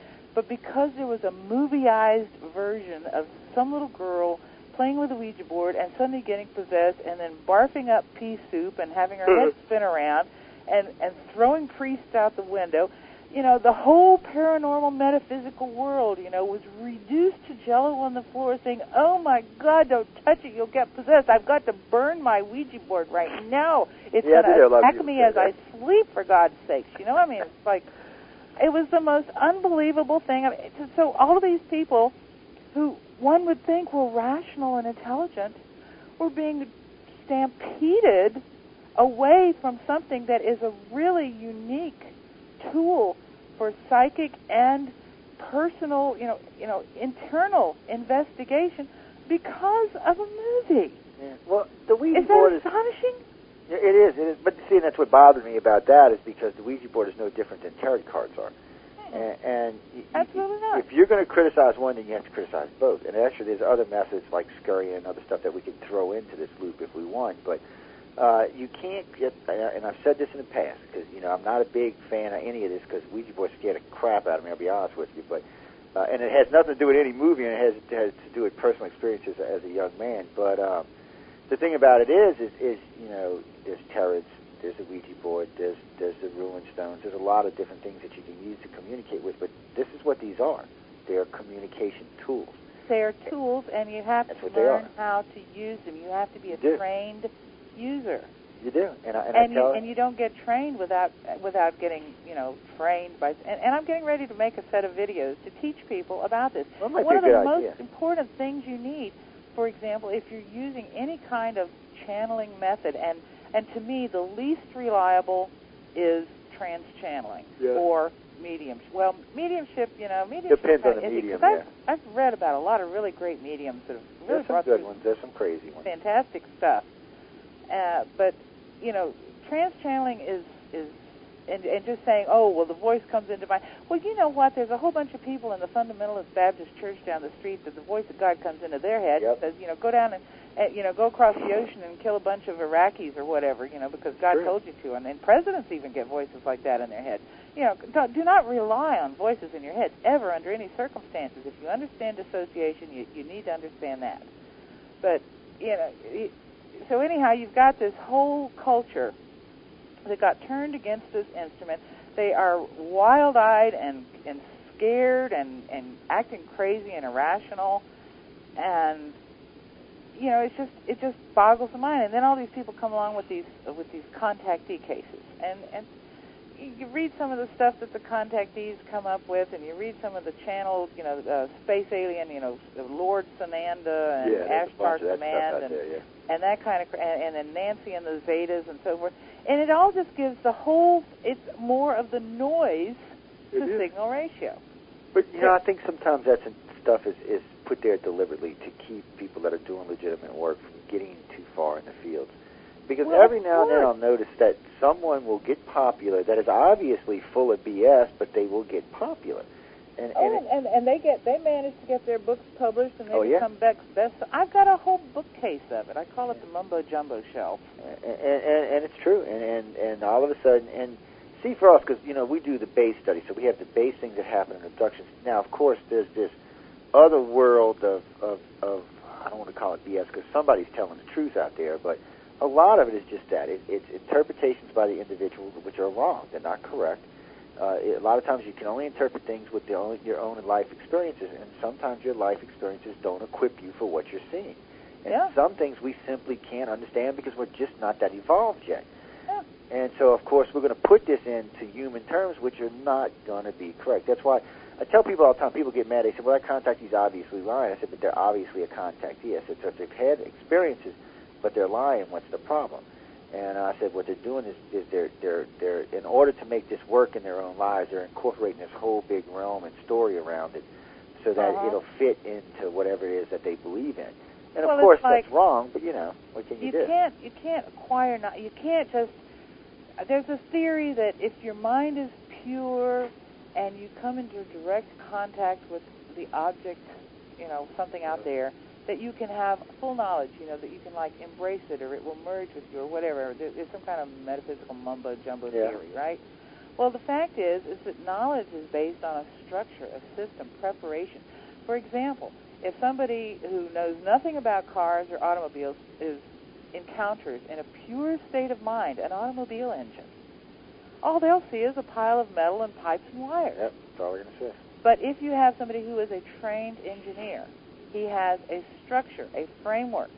because there was a movieized version of some little girl playing with a Ouija board and suddenly getting possessed and then barfing up pea soup and having her head spin around and throwing priests out the window, the whole paranormal metaphysical world, was reduced to jello on the floor saying, oh, my God, don't touch it, you'll get possessed. I've got to burn my Ouija board right now. It's going to attack me as I sleep, for God's sakes. It's like, it was the most unbelievable thing. So all of these people who one would think were rational and intelligent were being stampeded away from something that is a really unique tool for psychic and personal, internal investigation because of a movie. Yeah. Well, the Ouija is board that astonishing? It is. But see, that's what bothered me about that is because the Ouija board is no different than tarot cards are. And absolutely not. If you're going to criticize one, then you have to criticize both. And actually, there's other methods like scurrying and other stuff that we can throw into this loop if we want. But you can't get, and I've said this in the past, because, I'm not a big fan of any of this because Ouija board scared the crap out of me, I'll be honest with you. But and it has nothing to do with any movie, and it has to do with personal experiences as a young man. But the thing about it is there's tarots, there's a Ouija board, there's the ruin stones, there's a lot of different things that you can use to communicate with, but this is what these are. They're communication tools. They are tools, and you have to learn how to use them. You have to be a trained user. You do. And you don't get trained without getting, trained by... And I'm getting ready to make a set of videos to teach people about this. Well, one of the most important things you need, for example, if you're using any kind of channeling method, and to me, the least reliable is trans-channeling or mediumship. Well, mediumship, depends on the medium, I've read about a lot of really great mediums that have really brought some good ones. There's some crazy ones. Fantastic stuff. But, trans-channeling is and just saying, oh, well, the voice comes into my... Well, you know what? There's a whole bunch of people in the Fundamentalist Baptist Church down the street that the voice of God comes into their head and says, go down and go across the ocean and kill a bunch of Iraqis or whatever, because God told you to. And then presidents even get voices like that in their head. Do not rely on voices in your head ever under any circumstances. If you understand dissociation, you need to understand that. But, so anyhow, you've got this whole culture that got turned against this instrument. They are wild-eyed and scared and acting crazy and irrational, and it just boggles the mind. And then all these people come along with these contactee cases, and you read some of the stuff that the contactees come up with, and you read some of the channeled, space alien, Lord Sananda and Ashtar Command and that kind of, and then Nancy and the Zetas and so forth. And it all just gives it's more of the noise to signal ratio. But, I think sometimes that stuff is put there deliberately to keep people that are doing legitimate work from getting too far in the fields. Because every now and then I'll notice that someone will get popular that is obviously full of BS, but they will get popular. And they manage to get their books published, and they become best. I've got a whole bookcase of it. I call it the Mumbo Jumbo Shelf. And it's true. And all of a sudden, and see for us, because we do the base study, so we have the base things that happen in abductions. Now, of course, there's this other world of I don't want to call it BS because somebody's telling the truth out there, but a lot of it is just that. It's interpretations by the individual which are wrong. They're not correct. A lot of times you can only interpret things with your own life experiences, and sometimes your life experiences don't equip you for what you're seeing. And some things we simply can't understand because we're just not that evolved yet. Yeah. And so, of course, we're going to put this into human terms, which are not going to be correct. That's why I tell people all the time, people get mad. They say, well, that contactee's obviously lying. I said, but they're obviously a contactee. I said, so if they've had experiences, but they're lying, what's the problem? And I said, what they're doing is they're in order to make this work in their own lives, they're incorporating this whole big realm and story around it so that it'll fit into whatever it is that they believe in. And, of course, that's wrong, but, what can you do? You can't acquire, you can't just, there's a theory that if your mind is pure and you come into direct contact with the object, something out there, that you can have full knowledge, that you can, embrace it, or it will merge with you, or whatever. There's some kind of metaphysical mumbo-jumbo theory, right? Well, the fact is that knowledge is based on a structure, a system, preparation. For example, if somebody who knows nothing about cars or automobiles encounters in a pure state of mind an automobile engine, all they'll see is a pile of metal and pipes and wires. Yep, that's all we're going to say. But if you have somebody who is a trained engineer, he has a structure, a framework,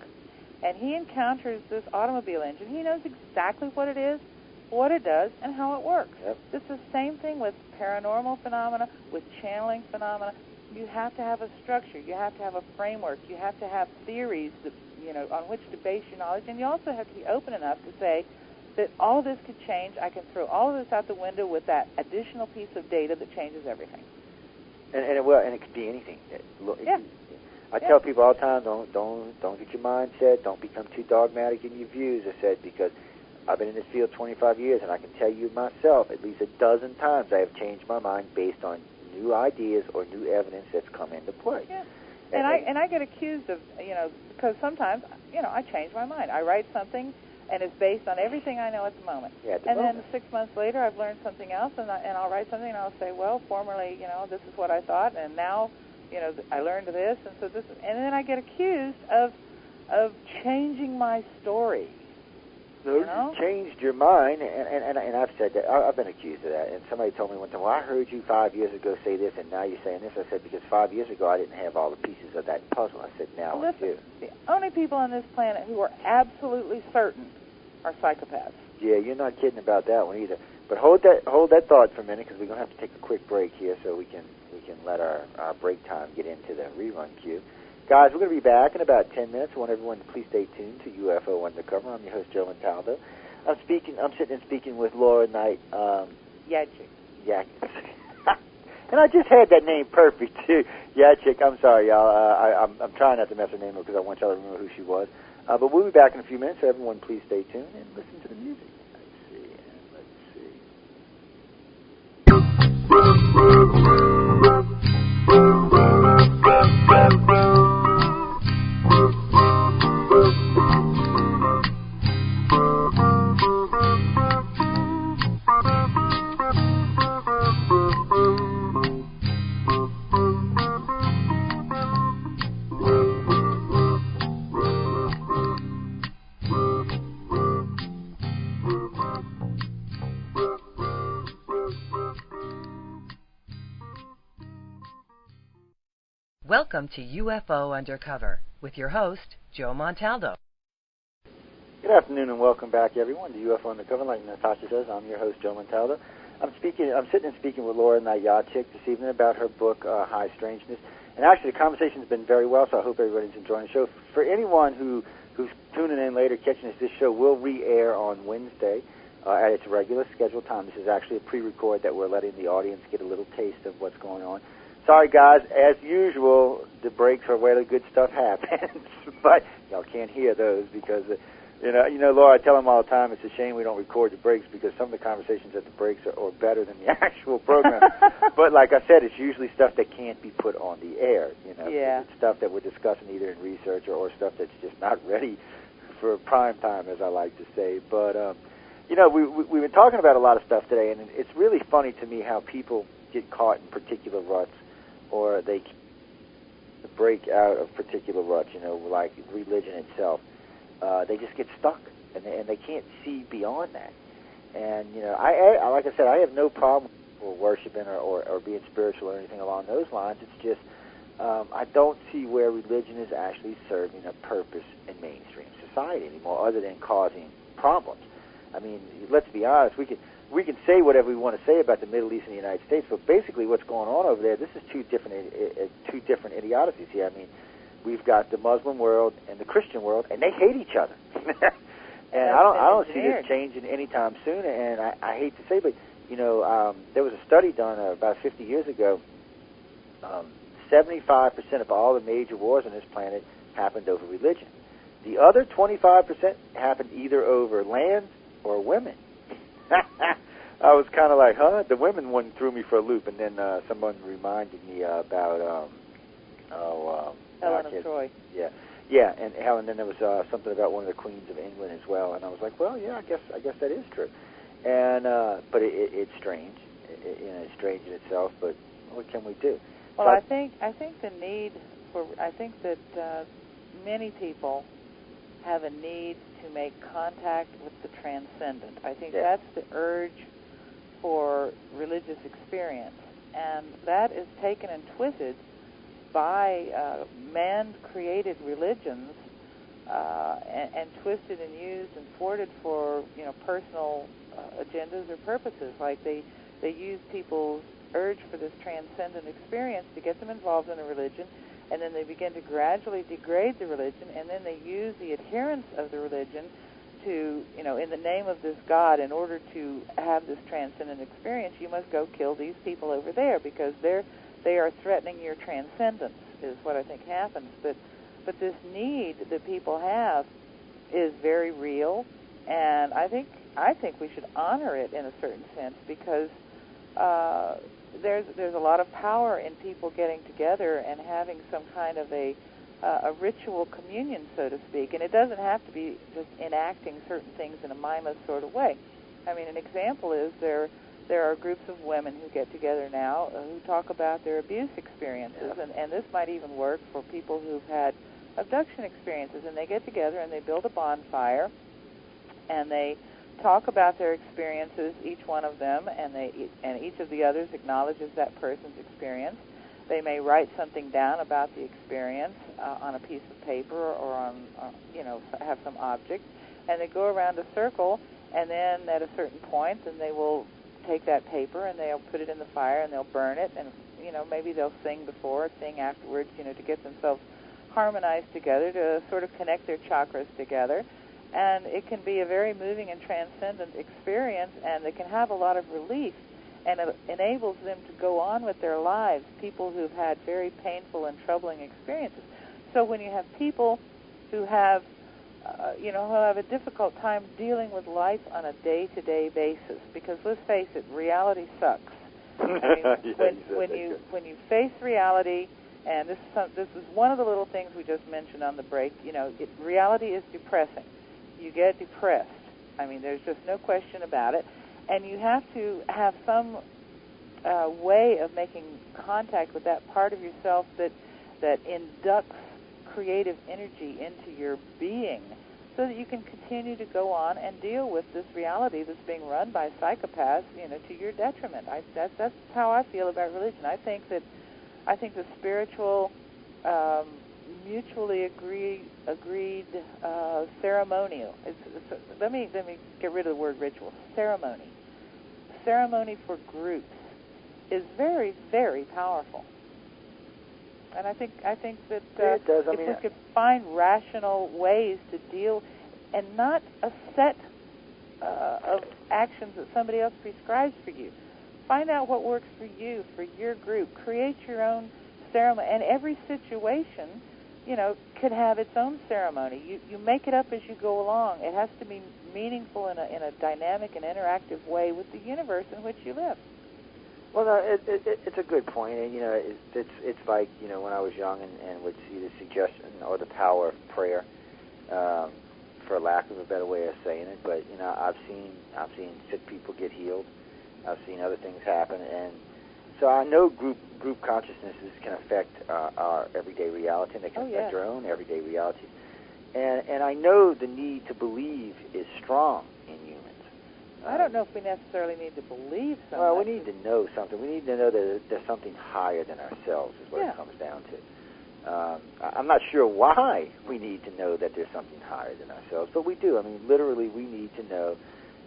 and he encounters this automobile engine, he knows exactly what it is, what it does, and how it works. Yep. It's the same thing with paranormal phenomena, with channeling phenomena. You have to have a structure. You have to have a framework. You have to have theories that, on which to base your knowledge. And you also have to be open enough to say that all of this could change. I can throw all of this out the window with that additional piece of data that changes everything. And it could be anything. I tell people all the time, don't get your mind set. Don't become too dogmatic in your views. I said, because I've been in this field 25 years, and I can tell you myself at least a dozen times I have changed my mind based on new ideas or new evidence that's come into play. Yeah. And I get accused of, because sometimes, I change my mind. I write something, and it's based on everything I know at the moment. Yeah, then 6 months later, I've learned something else, and I'll write something, and I'll say, well, formerly, this is what I thought, and now, I learned this, and so this, and then I get accused of changing my story. No, you changed your mind, and I've said that. I've been accused of that. And somebody told me one time, well, I heard you 5 years ago say this, and now you're saying this. I said, because 5 years ago I didn't have all the pieces of that puzzle. I said, now I do. The only people on this planet who are absolutely certain are psychopaths. Yeah, you're not kidding about that one either. But hold that thought for a minute, because we're going to have to take a quick break here so we can let our break time get into the rerun queue. Guys, we're going to be back in about 10 minutes. I want everyone to please stay tuned to UFO Undercover. I'm your host, Joe Montaldo. I'm sitting and speaking with Laura Knight-JadczykThe. And I just had that name perfect, too. Jadczyk. I'm sorry, y'all. I'm trying not to mess her name up because I want y'all to remember who she was. But we'll be back in a few minutes, so everyone please stay tuned and listen to the music. Welcome to UFO Undercover with your host, Joe Montaldo. Good afternoon and welcome back, everyone, to UFO Undercover. Like Natasha says, I'm your host, Joe Montaldo. I'm sitting and speaking with Laura Knight-JadczykThe this evening about her book, High Strangeness. And actually, the conversation's been very well, so I hope everybody's enjoying the show. For anyone who's tuning in later, catching this show will re-air on Wednesday at its regular scheduled time. This is actually a pre-record that we're letting the audience get a little taste of what's going on. Sorry, guys. As usual, the breaks are where the good stuff happens, but y'all can't hear those because, Laura, I tell them all the time it's a shame we don't record the breaks because some of the conversations at the breaks are better than the actual program. But like I said, it's usually stuff that can't be put on the air. Yeah. It's stuff that we're discussing either in research or stuff that's just not ready for prime time, as I like to say. But we've been talking about a lot of stuff today, and it's really funny to me how people get caught in particular ruts. Or they break out of particular ruts, like religion itself. They just get stuck, and they can't see beyond that. And, I like I said, I have no problem with worshiping or being spiritual or anything along those lines. It's just I don't see where religion is actually serving a purpose in mainstream society anymore other than causing problems. I mean, let's be honest. We can say whatever we want to say about the Middle East and the United States, but basically what's going on over there, this is two different idiocies here. I mean, we've got the Muslim world and the Christian world, and they hate each other. And I don't see this changing anytime soon. And I hate to say, but you know, there was a study done about 50 years ago. 75% of all the major wars on this planet happened over religion. The other 25% happened either over land or women. I was kind of like, huh? The women one threw me for a loop, and then someone reminded me about Helen of Troy. Yeah, and Helen. Then there was something about one of the queens of England as well, and I was like, well, yeah, I guess that is true. And but it's strange. It's strange in itself. But what can we do? Well, I think the need for that many people have a need to make contact with the transcendent. I think that's the urge for religious experience, and that is taken and twisted by man-created religions and twisted and used and thwarted for personal agendas or purposes. Like they use people's urge for this transcendent experience to get them involved in a religion, and then they begin to gradually degrade the religion, and then they use the adherents of the religion to, in the name of this God, in order to have this transcendent experience, you must go kill these people over there because they are threatening your transcendence, is what I think happens. But this need that people have is very real, and I think we should honor it in a certain sense because there's a lot of power in people getting together and having some kind of a ritual communion, so to speak. And it doesn't have to be just enacting certain things in a mindless sort of way. I mean, an example is there are groups of women who get together now who talk about their abuse experiences, and this might even work for people who've had abduction experiences, and they get together and they build a bonfire and they talk about their experiences, each one of them, and each of the others acknowledges that person's experience. They may write something down about the experience on a piece of paper or on, have some object, and they go around a circle, and then at a certain point, then they will take that paper and they'll put it in the fire and they'll burn it, and maybe they'll sing before, sing afterwards, to get themselves harmonized together, to sort of connect their chakras together. And it can be a very moving and transcendent experience, and they can have a lot of relief, and it enables them to go on with their lives, people who've had very painful and troubling experiences. So when you have people who have, who have a difficult time dealing with life on a day-to-day basis, because let's face it, reality sucks. I mean, when you face reality, and this is one of the little things we just mentioned on the break, reality is depressing. You get depressed. I mean, there's just no question about it. And you have to have some way of making contact with that part of yourself that inducts creative energy into your being so that you can continue to go on and deal with this reality that's being run by psychopaths, to your detriment. That's how I feel about religion. I think the spiritual mutually agreed ceremonial. Let me get rid of the word ritual. Ceremony for groups is very, very powerful. And I think that it does. if we could find rational ways to deal, and not a set of actions that somebody else prescribes for you. Find out what works for you, for your group. Create your own ceremony, and every situation, could have its own ceremony. You make it up as you go along. It has to be meaningful in a dynamic and interactive way with the universe in which you live. Well, no, it's a good point, and it's like when I was young and would see the suggestion or the power of prayer, for lack of a better way of saying it. But I've seen sick people get healed. I've seen other things happen, and so I know group consciousnesses can affect our everyday reality, and they can affect our own everyday realities. And I know the need to believe is strong in humans. I don't know if we necessarily need to believe something. Well, we need to know something. We need to know that there's something higher than ourselves is what it comes down to. I'm not sure why we need to know that there's something higher than ourselves, but we do. I mean, literally, we need to know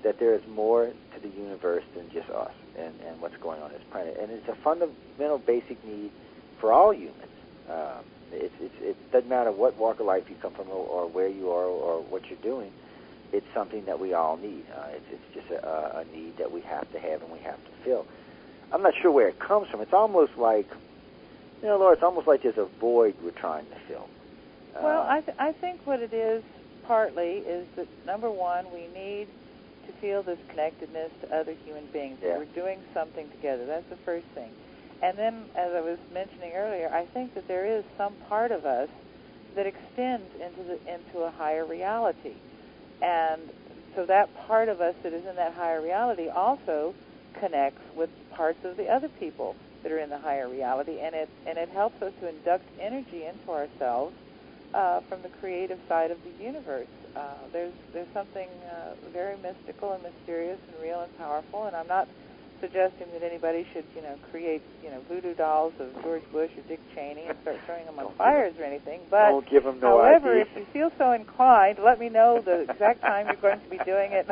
that there is more to the universe than just us and what's going on this planet. And it's a fundamental basic need for all humans. It doesn't matter what walk of life you come from or where you are or what you're doing. It's something that we all need. It's just a need that we have to have and we have to fill. I'm not sure where it comes from. It's almost like, Laura, it's almost like there's a void we're trying to fill. Well, I think what it is partly is that, number one, we need to feel this connectedness to other human beings. Yeah. We're doing something together. That's the first thing. And then, as I was mentioning earlier, I think that there is some part of us that extends into a higher reality. And so that part of us that is in that higher reality also connects with parts of the other people that are in the higher reality, and it helps us to induct energy into ourselves from the creative side of the universe. There's something very mystical and mysterious and real and powerful, and I'm not suggesting that anybody should, create, voodoo dolls of George Bush or Dick Cheney and start throwing them on fires or anything. But, don't give them no however, idea. if you feel so inclined, let me know the exact time you're going to be doing it.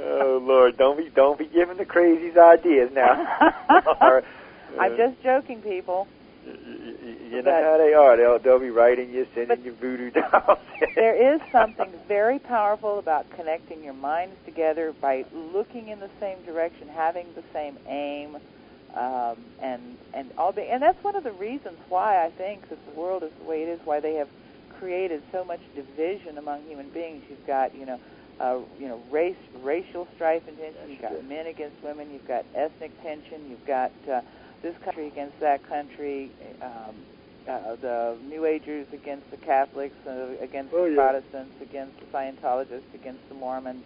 Oh Lord, don't be giving the crazies ideas now. I'm just joking, people. You know how they are. They'll be writing you, sending you voodoo dolls. There is something very powerful about connecting your minds together by looking in the same direction, having the same aim, and that's one of the reasons why I think that the world is the way it is. Why they have created so much division among human beings. You've got racial strife and tension. You've got men against women. You've got ethnic tension. You've got this country against that country, the New Agers against the Catholics, against the Protestants, against the Scientologists, against the Mormons.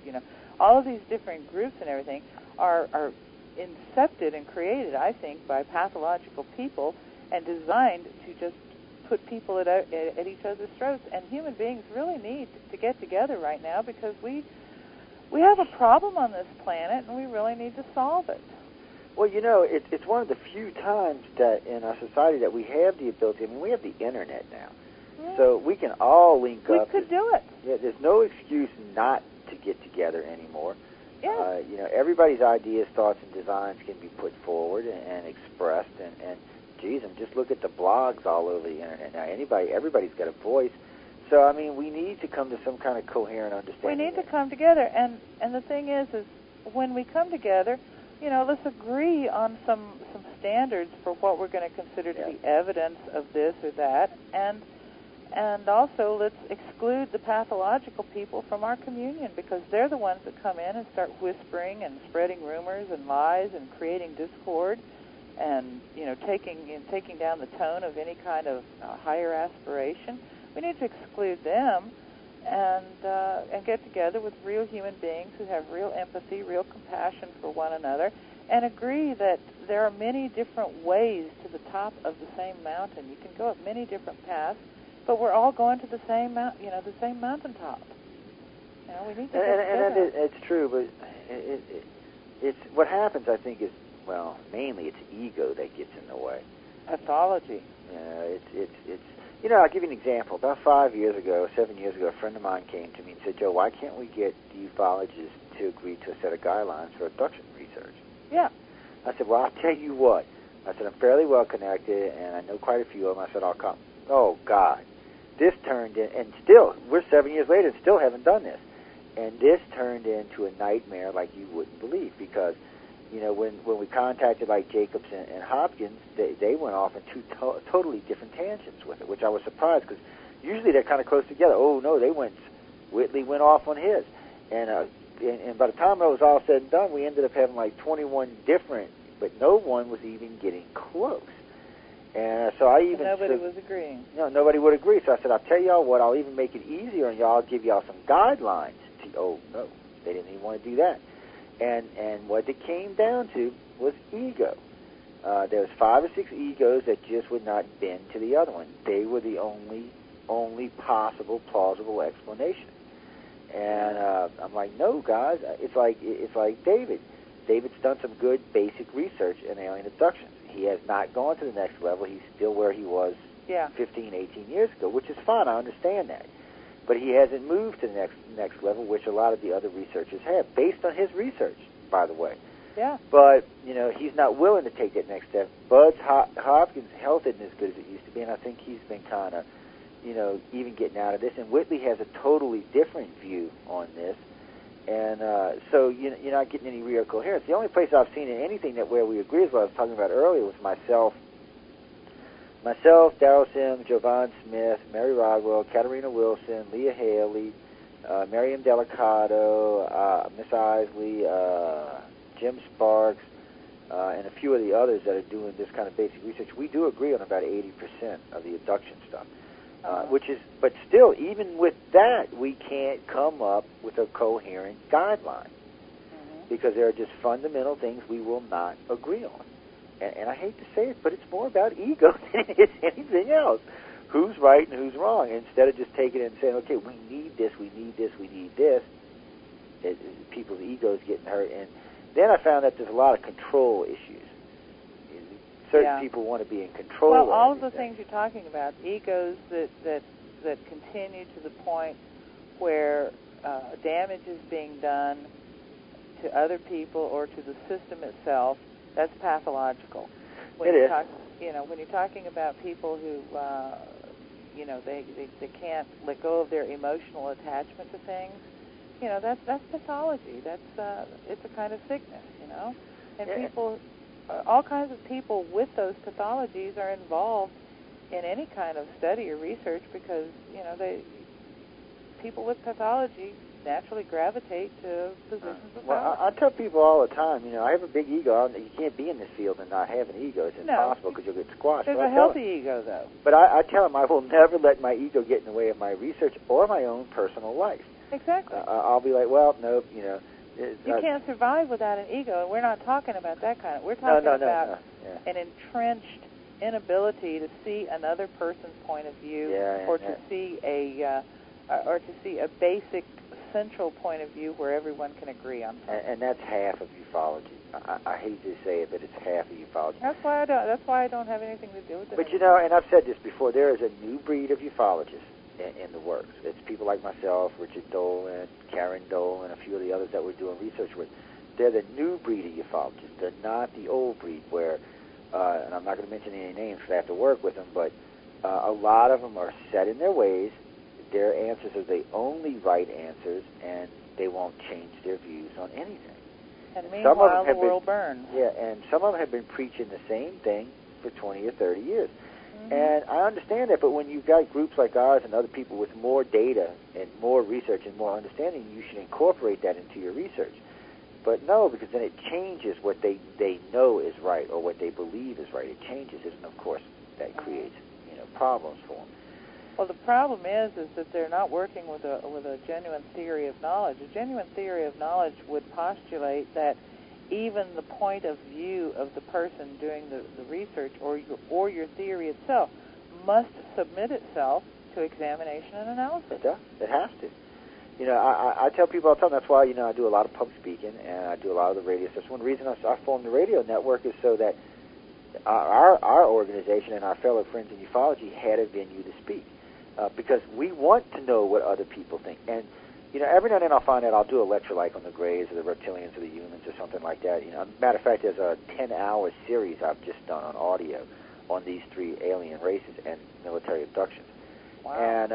All of these different groups and everything are incepted and created, I think, by pathological people and designed to just put people at each other's throats. And human beings really need to get together right now because we have a problem on this planet and we really need to solve it. Well, it's one of the few times that in our society that we have the ability. I mean, we have the internet now, so we can all link up. We could do it. Yeah, there's no excuse not to get together anymore. Yeah. Everybody's ideas, thoughts, and designs can be put forward and expressed. And geez, just look at the blogs all over the internet now. Everybody's got a voice. So, I mean, we need to come to some kind of coherent understanding. We need to come together, and the thing is when we come together, let's agree on some standards for what we're going to consider to be evidence of this or that, and also let's exclude the pathological people from our communion because they're the ones that come in and start whispering and spreading rumors and lies and creating discord and taking down the tone of any kind of higher aspiration. We need to exclude them and get together with real human beings who have real empathy, real compassion for one another, and agree that there are many different ways to the top of the same mountain. You can go up many different paths, but we're all going to the same the same mountaintop. We need to get together. It's true, but it's what happens. I think is mainly it's ego that gets in the way. Pathology. I'll give you an example. About 7 years ago, a friend of mine came to me and said, Joe, why can't we get the ufologists to agree to a set of guidelines for abduction research? Yeah. I said, well, I'll tell you what. I said, I'm fairly well connected, and I know quite a few of them. I said, I'll come. Oh, God. This turned in, and still, we're 7 years later and still haven't done this. And this turned into a nightmare like you wouldn't believe because, when we contacted like Jacobs and Hopkins, they went off in two totally different tangents with it, which I was surprised because usually they're kind of close together. Oh, no, Whitley went off on his. And by the time it was all said and done, we ended up having like 21 different, but no one was even getting close. And so I even... Nobody was agreeing. No, nobody would agree. So I said, I'll tell y'all what, I'll even make it easier on y'all. I'll give y'all some guidelines. Oh, no, they didn't even want to do that. And what it came down to was ego. There was 5 or 6 egos that just would not bend to the other one. They were the only possible, plausible explanation. And I'm like, no, guys, it's like David. David's done some good basic research in alien abductions. He has not gone to the next level. He's still where he was 15, 18 years ago, which is fine. I understand that. but he hasn't moved to the next level, which a lot of the other researchers have, based on his research, by the way. Yeah. But, he's not willing to take that next step. Buzz Hopkins' health isn't as good as it used to be, and I think he's been kind of, even getting out of this. And Whitley has a totally different view on this. And so you're not getting any real coherence. The only place I've seen in anything where we agree is what I was talking about earlier was myself, Darrell Sims, Jovan Smith, Mary Rodwell, Katarina Wilson, Leah Haley, Miriam Delicato, Miss Isley, Jim Sparks, and a few of the others that are doing this kind of basic research. We do agree on about 80% of the abduction stuff, but still, even with that, we can't come up with a coherent guideline because there are just fundamental things we will not agree on. And I hate to say it, but it's more about ego than it is anything else. Who's right and who's wrong? Instead of just taking it and saying, okay, we need this, we need this, we need this, people's egos getting hurt. And then I found that there's a lot of control issues. Certain people want to be in control. Well, all of the things you're talking about, egos that continue to the point where damage is being done to other people or to the system itself, that's pathological. When it is. When you're talking about people who, they can't let go of their emotional attachment to things, that's pathology. It's a kind of sickness, And people, all kinds of people with those pathologies are involved in any kind of study or research because, people with pathology naturally gravitate to positions of power. I tell people all the time, I have a big ego. You can't be in this field and not have an ego. It's impossible because you'll get squashed. There's a healthy ego, though. But I tell them I will never let my ego get in the way of my research or my own personal life. Exactly. I'll be like, well, nope, You can't survive without an ego, and we're not talking about that kind of. We're talking about an entrenched inability to see another person's point of view, to see a basic central point of view where everyone can agree on something. And that's half of ufology. I hate to say it, but it's half of ufology. That's why I don't have anything to do with it. But and I've said this before, there is a new breed of ufologists in the works. It's people like myself, Richard Dolan, Karen Dolan, a few of the others that we're doing research with. They're the new breed of ufologists. They're not the old breed where, and I'm not going to mention any names because I have to work with them, but a lot of them are set in their ways. Their answers are the only right answers, and they won't change their views on anything. And meanwhile, the world burns. Yeah, and some of them have been preaching the same thing for 20 or 30 years. And I understand that, but when you've got groups like ours and other people with more data and more research and more understanding, you should incorporate that into your research. But no, because then it changes what they know is right or what they believe is right. It changes it, and of course that creates problems for them. Well, the problem is that they're not working with a genuine theory of knowledge. A genuine theory of knowledge would postulate that even the point of view of the person doing the research or your theory itself must submit itself to examination and analysis. It does. It has to. I tell people all the time, that's why, I do a lot of public speaking and I do a lot of the radio stuff. One reason I formed the radio network is so that our organization and our fellow friends in ufology had a venue to speak. Because we want to know what other people think. And, every now and then I'll find out I'll do a lecture like on the Greys or the reptilians or the humans or something like that. Matter of fact, there's a 10-hour series I've just done on audio on these three alien races and military abductions. Wow. And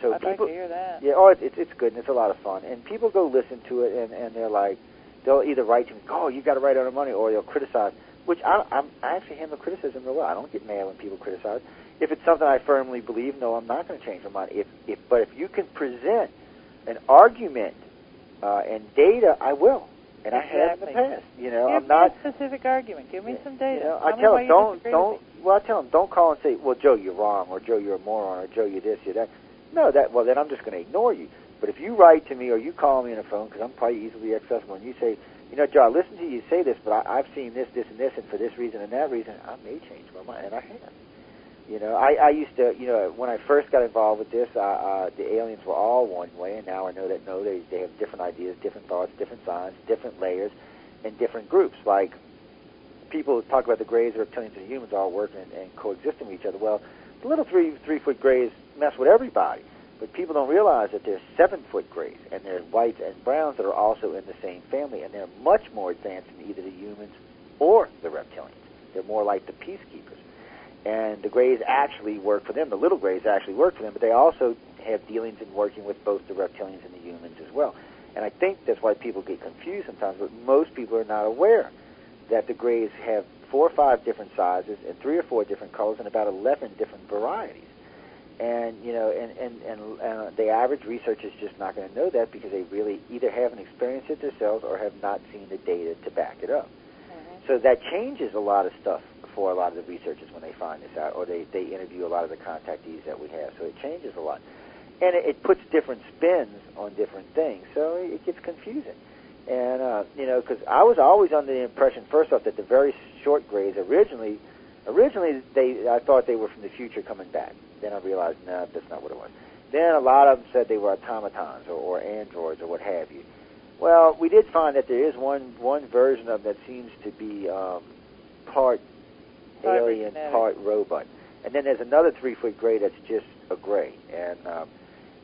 so I'd people, like to hear that. Yeah, it's good and it's a lot of fun. And people go listen to it and they're like, they'll either write to me, oh, you got to write out of money, or they'll criticize, which I actually handle criticism real well. I don't get mad when people criticize. If it's something I firmly believe, no, I'm not going to change my mind. But if you can present an argument and data, I will, and exactly. I have in the past. I'm not a specific argument. Give me some data. I tell them I tell them don't call and say, well, Joe, you're wrong, or Joe, you're a moron, or Joe, you're this, you're that. No, then I'm just going to ignore you. But if you write to me or you call me on the phone, because I'm probably easily accessible, and you say, Joe, I listen to you say this, but I've seen this, this, and this, and for this reason and that reason, I may change my mind, and I have. I used to, when I first got involved with this, the aliens were all one way, and now I know that, no, they have different ideas, different thoughts, different signs, different layers, and different groups. Like, people talk about the Greys, the reptilians, and the humans all working and coexisting with each other. Well, the little three-foot Greys mess with everybody. But people don't realize that there's 7-foot grays, and there's whites and browns that are also in the same family, and they're much more advanced than either the humans or the reptilians. They're more like the peacekeepers. And the grays actually work for them. The little grays actually work for them, but they also have dealings in working with both the reptilians and the humans as well. And I think that's why people get confused sometimes, but most people are not aware that the grays have 4 or 5 different sizes and 3 or 4 different colors and about 11 different varieties. And, you know, and the average researcher is just not going to know that because they really either haven't experienced it themselves or have not seen the data to back it up. Mm-hmm. So that changes a lot of stuff for a lot of the researchers when they find this out, or they interview a lot of the contactees that we have. So it changes a lot. And it puts different spins on different things, so it gets confusing. And, you know, because I was always under the impression, first off, that the very short grays originally I thought they were from the future coming back. Then I realized, no, that's not what it was. Then a lot of them said they were automatons or androids or what have you. Well, we did find that there is one version of them that seems to be part alien, part robot. And then there's another 3-foot gray that's just a gray.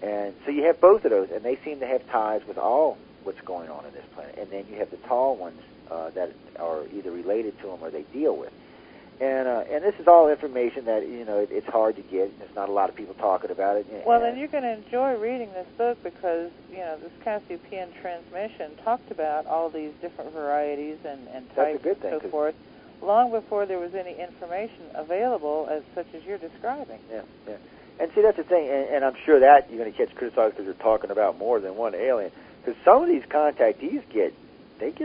And so you have both of those, and they seem to have ties with all what's going on in this planet. And then you have the tall ones that are either related to them or they deal with. And this is all information that, you know, it's hard to get. There's not a lot of people talking about it. Well, then you're going to enjoy reading this book because, you know, this Cassiopean transmission talked about all these different varieties and types and so forth long before there was any information available such as you're describing. Yeah. And see, that's the thing, and I'm sure that you're going to catch criticized because you're talking about more than one alien. Because some of these contactees get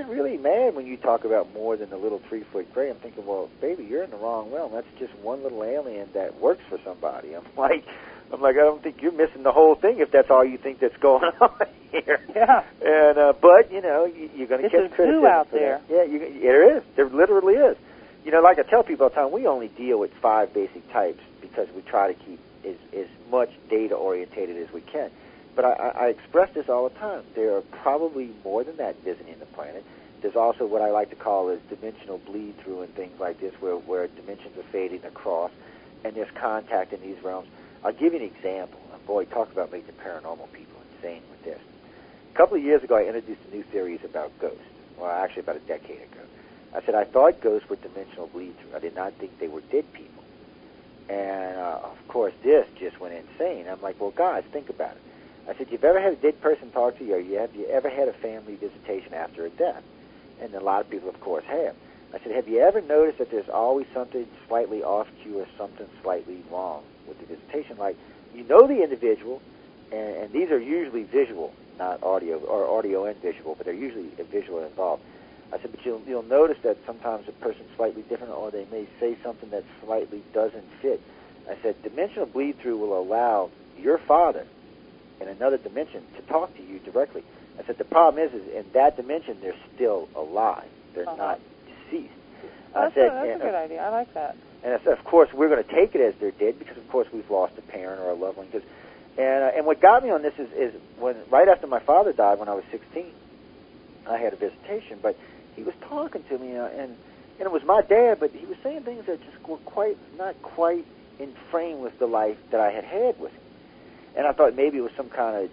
really mad when you talk about more than the little 3-foot gray. I'm thinking, well, baby, you're in the wrong realm. That's just one little alien that works for somebody. I'm like, I don't think you're missing the whole thing if that's all you think that's going on here. Yeah. And but you know, you're going to catch criticism. There's a zoo out there. Yeah, there is. There literally is. You know, like I tell people all the time, we only deal with 5 basic types because we try to keep as much data orientated as we can. But I express this all the time. There are probably more than that visiting the planet. There's also what I like to call is dimensional bleed-through and things like this where dimensions are fading across, and there's contact in these realms. I'll give you an example. And boy, talk about making paranormal people insane with this. A couple of years ago, I introduced new theories about ghosts. Well, actually about a decade ago. I said I thought ghosts were dimensional bleed-through. I did not think they were dead people. And, of course, this just went insane. I'm like, well, guys, think about it. I said, you've ever had a dead person talk to you, or have you ever had a family visitation after a death? And a lot of people, of course, have. I said, have you ever noticed that there's always something slightly off-cue or something slightly wrong with the visitation? Like, you know the individual, and these are usually visual, not audio, or audio and visual, but they're usually visual involved. I said, but you'll notice that sometimes a person's slightly different, or they may say something that slightly doesn't fit. I said, dimensional bleed-through will allow your father in another dimension to talk to you directly. I said, the problem is in that dimension, they're still alive. They're not deceased. That's a good idea. I like that. And I said, of course, we're going to take it as they're dead because, of course, we've lost a parent or a loved one. And what got me on this is when right after my father died when I was 16, I had a visitation, but he was talking to me, and it was my dad, but he was saying things that just were not quite in frame with the life that I had with him. And I thought maybe it was some kind of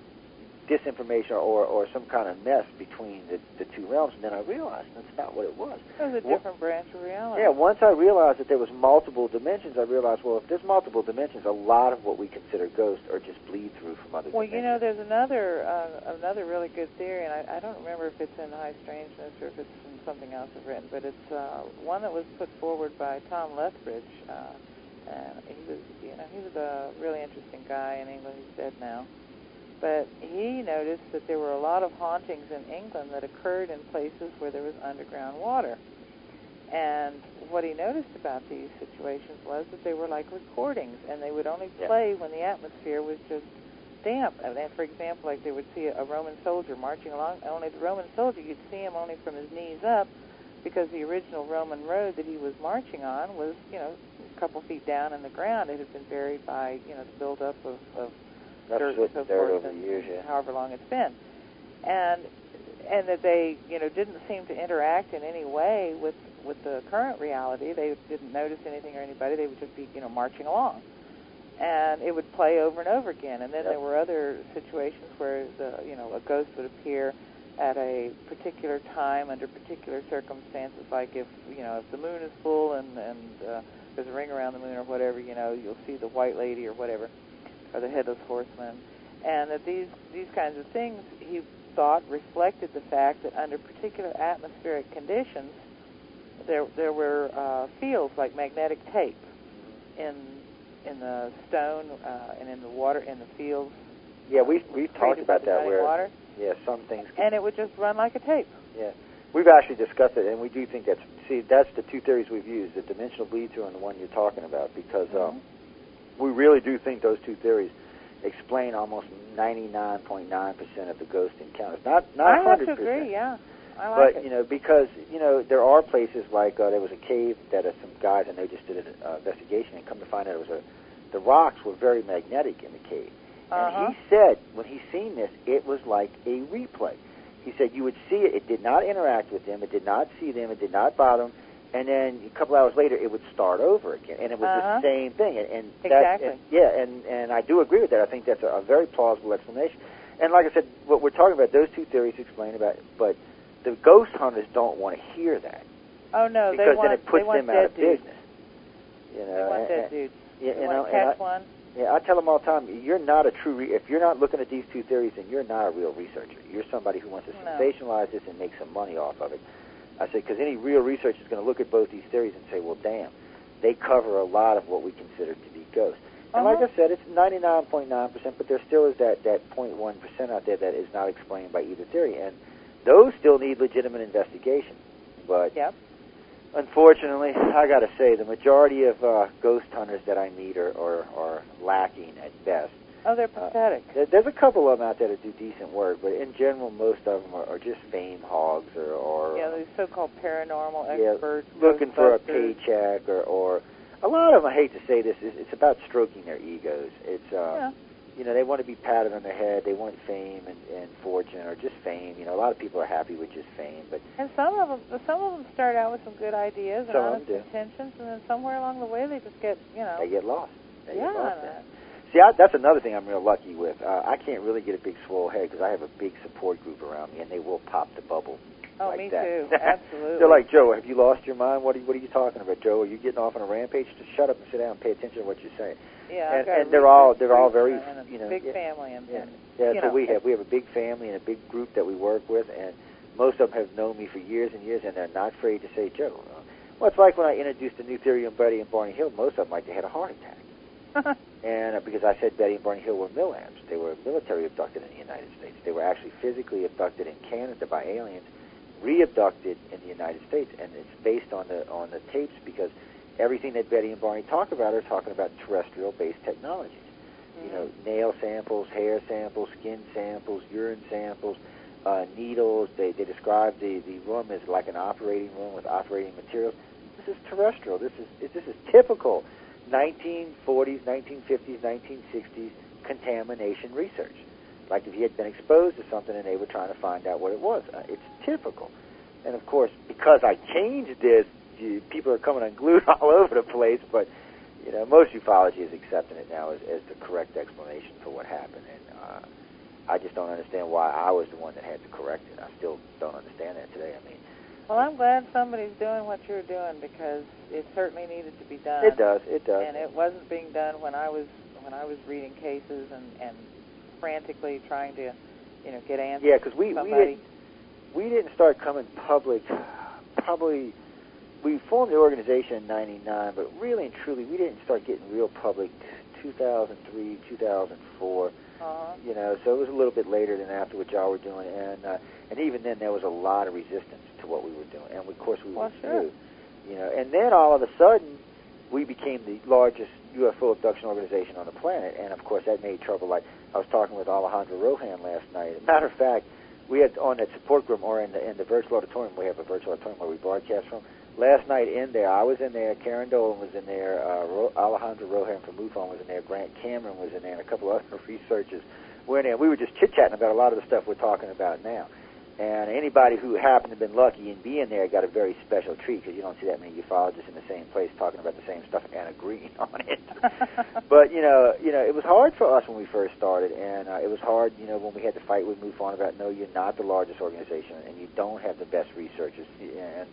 disinformation or some kind of mess between the two realms, and then I realized that's not what it was. It was a different branch of reality. Yeah, once I realized that there was multiple dimensions, I realized, well, if there's multiple dimensions, a lot of what we consider ghosts are just bleed through from other dimensions. Well, you know, there's another really good theory, and I don't remember if it's in High Strangeness or if it's in something else I've written, but it's one that was put forward by Tom Lethbridge, and he was a really interesting guy in England. He's dead now. But he noticed that there were a lot of hauntings in England that occurred in places where there was underground water. And what he noticed about these situations was that they were like recordings, and they would only play when the atmosphere was just damp. And for example, like they would see a Roman soldier marching along, only the Roman soldier, you'd see him only from his knees up, because the original Roman road that he was marching on was, a couple feet down in the ground. It had been buried by, the buildup of dirt and so forth, over years, however long it's been. And that they, didn't seem to interact in any way with the current reality. They didn't notice anything or anybody. They would just be, marching along. and it would play over and over again. And then there were other situations where a ghost would appear at a particular time under particular circumstances, like if the moon is full and there's a ring around the moon or whatever, you'll see the white lady or whatever, or the headless horseman, and that these kinds of things he thought reflected the fact that under particular atmospheric conditions there were fields like magnetic tape in the stone and in the water in the fields. Yeah, we've talked about that where water. Yeah, some things. And it would just run like a tape. Yeah, we've actually discussed it, and we do think that's the two theories we've used: the dimensional bleed-through and the one you're talking about, because we really do think those two theories explain almost 99.9% of the ghost encounters. Not 100%. I have to agree. Yeah, I like it. But because there are places like there was a cave that some guys and they just did an investigation and come to find out the rocks were very magnetic in the cave. And he said, when he seen this, it was like a replay. He said you would see it. It did not interact with them. It did not see them. It did not bother them. And then a couple hours later, it would start over again. And it was the same thing. And exactly. And I do agree with that. I think that's a very plausible explanation. And like I said, what we're talking about, those two theories explain about it. But the ghost hunters don't want to hear that. Oh, no. Because then it puts them out of business. They want dead dudes. Yeah, they want to catch one. Yeah, I tell them all the time, you're not a true, if you're not looking at these two theories, then you're not a real researcher. You're somebody who wants to sensationalize this and make some money off of it. I say, because any real researcher is going to look at both these theories and say, well, damn, they cover a lot of what we consider to be ghosts. And like I said, it's 99.9%, but there still is that 0.1% out there that is not explained by either theory. And those still need legitimate investigation. But unfortunately, I got to say, the majority of ghost hunters that I meet are lacking at best. Oh, they're pathetic. There's a couple of them out there that do decent work, but in general, most of them are just fame hogs or these so-called paranormal experts. Looking for a paycheck or a lot of them, I hate to say this, it's about stroking their egos. It's they want to be patted on their head. They want fame and fortune, or just fame. A lot of people are happy with just fame, and some of them start out with some good ideas and honest intentions, and then somewhere along the way they just get they get lost. They get lost. See, that's another thing I'm real lucky with. I can't really get a big swole head because I have a big support group around me, and they will pop the bubble. Oh, like me that. too. Absolutely. They're like, Joe, have you lost your mind? What are you talking about, Joe? Are you getting off on a rampage? Just shut up and sit down and pay attention to what you're saying. Yeah, and they're all very big family and that's what we have. We have a big family and a big group that we work with, and most of them have known me for years and years, and they're not afraid to say, Joe. Well, it's like when I introduced the new theory on Betty and Barney Hill. Most of them, like, they had a heart attack. And because I said Betty and Barney Hill were MILAMs, they were military abducted in the United States. They were actually physically abducted in Canada by aliens, re-abducted in the United States, and it's based on the tapes because everything that Betty and Barney talk about are talking about terrestrial-based technologies. Nail samples, hair samples, skin samples, urine samples, needles. They describe the room as like an operating room with operating materials. This is terrestrial. This is typical 1940s, 1950s, 1960s contamination research. Like if you had been exposed to something and they were trying to find out what it was. It's typical. And of course, because I changed this, people are coming unglued all over the place, but most ufology is accepting it now as the correct explanation for what happened. And I just don't understand why I was the one that had to correct it. I still don't understand that today. I mean, well, I'm glad somebody's doing what you're doing because it certainly needed to be done. It does. And it wasn't being done when I was reading cases and frantically trying to get answers. Yeah, because we didn't start coming public. Probably we formed the organization in '99, but really and truly we didn't start getting real public 2003, 2004. So it was a little bit later than after what y'all were doing, and even then there was a lot of resistance to what we were doing, and of course we were new, and then all of a sudden we became the largest UFO abduction organization on the planet, and of course that made trouble. Like I was talking with Alejandro Rohan last night. As a matter of fact, we had on that support group or in the virtual auditorium. We have a virtual auditorium where we broadcast from. Last night in there, I was in there, Karen Dolan was in there, Alejandro Rohan from MUFON was in there, Grant Cameron was in there, and a couple of other researchers were in there. We were just chit-chatting about a lot of the stuff we're talking about now. And anybody who happened to have been lucky in being there got a very special treat, because you don't see that many ufologists in the same place talking about the same stuff and agreeing on it. But, it was hard for us when we first started, and it was hard, when we had to fight with MUFON about, no, you're not the largest organization, and you don't have the best researchers, and,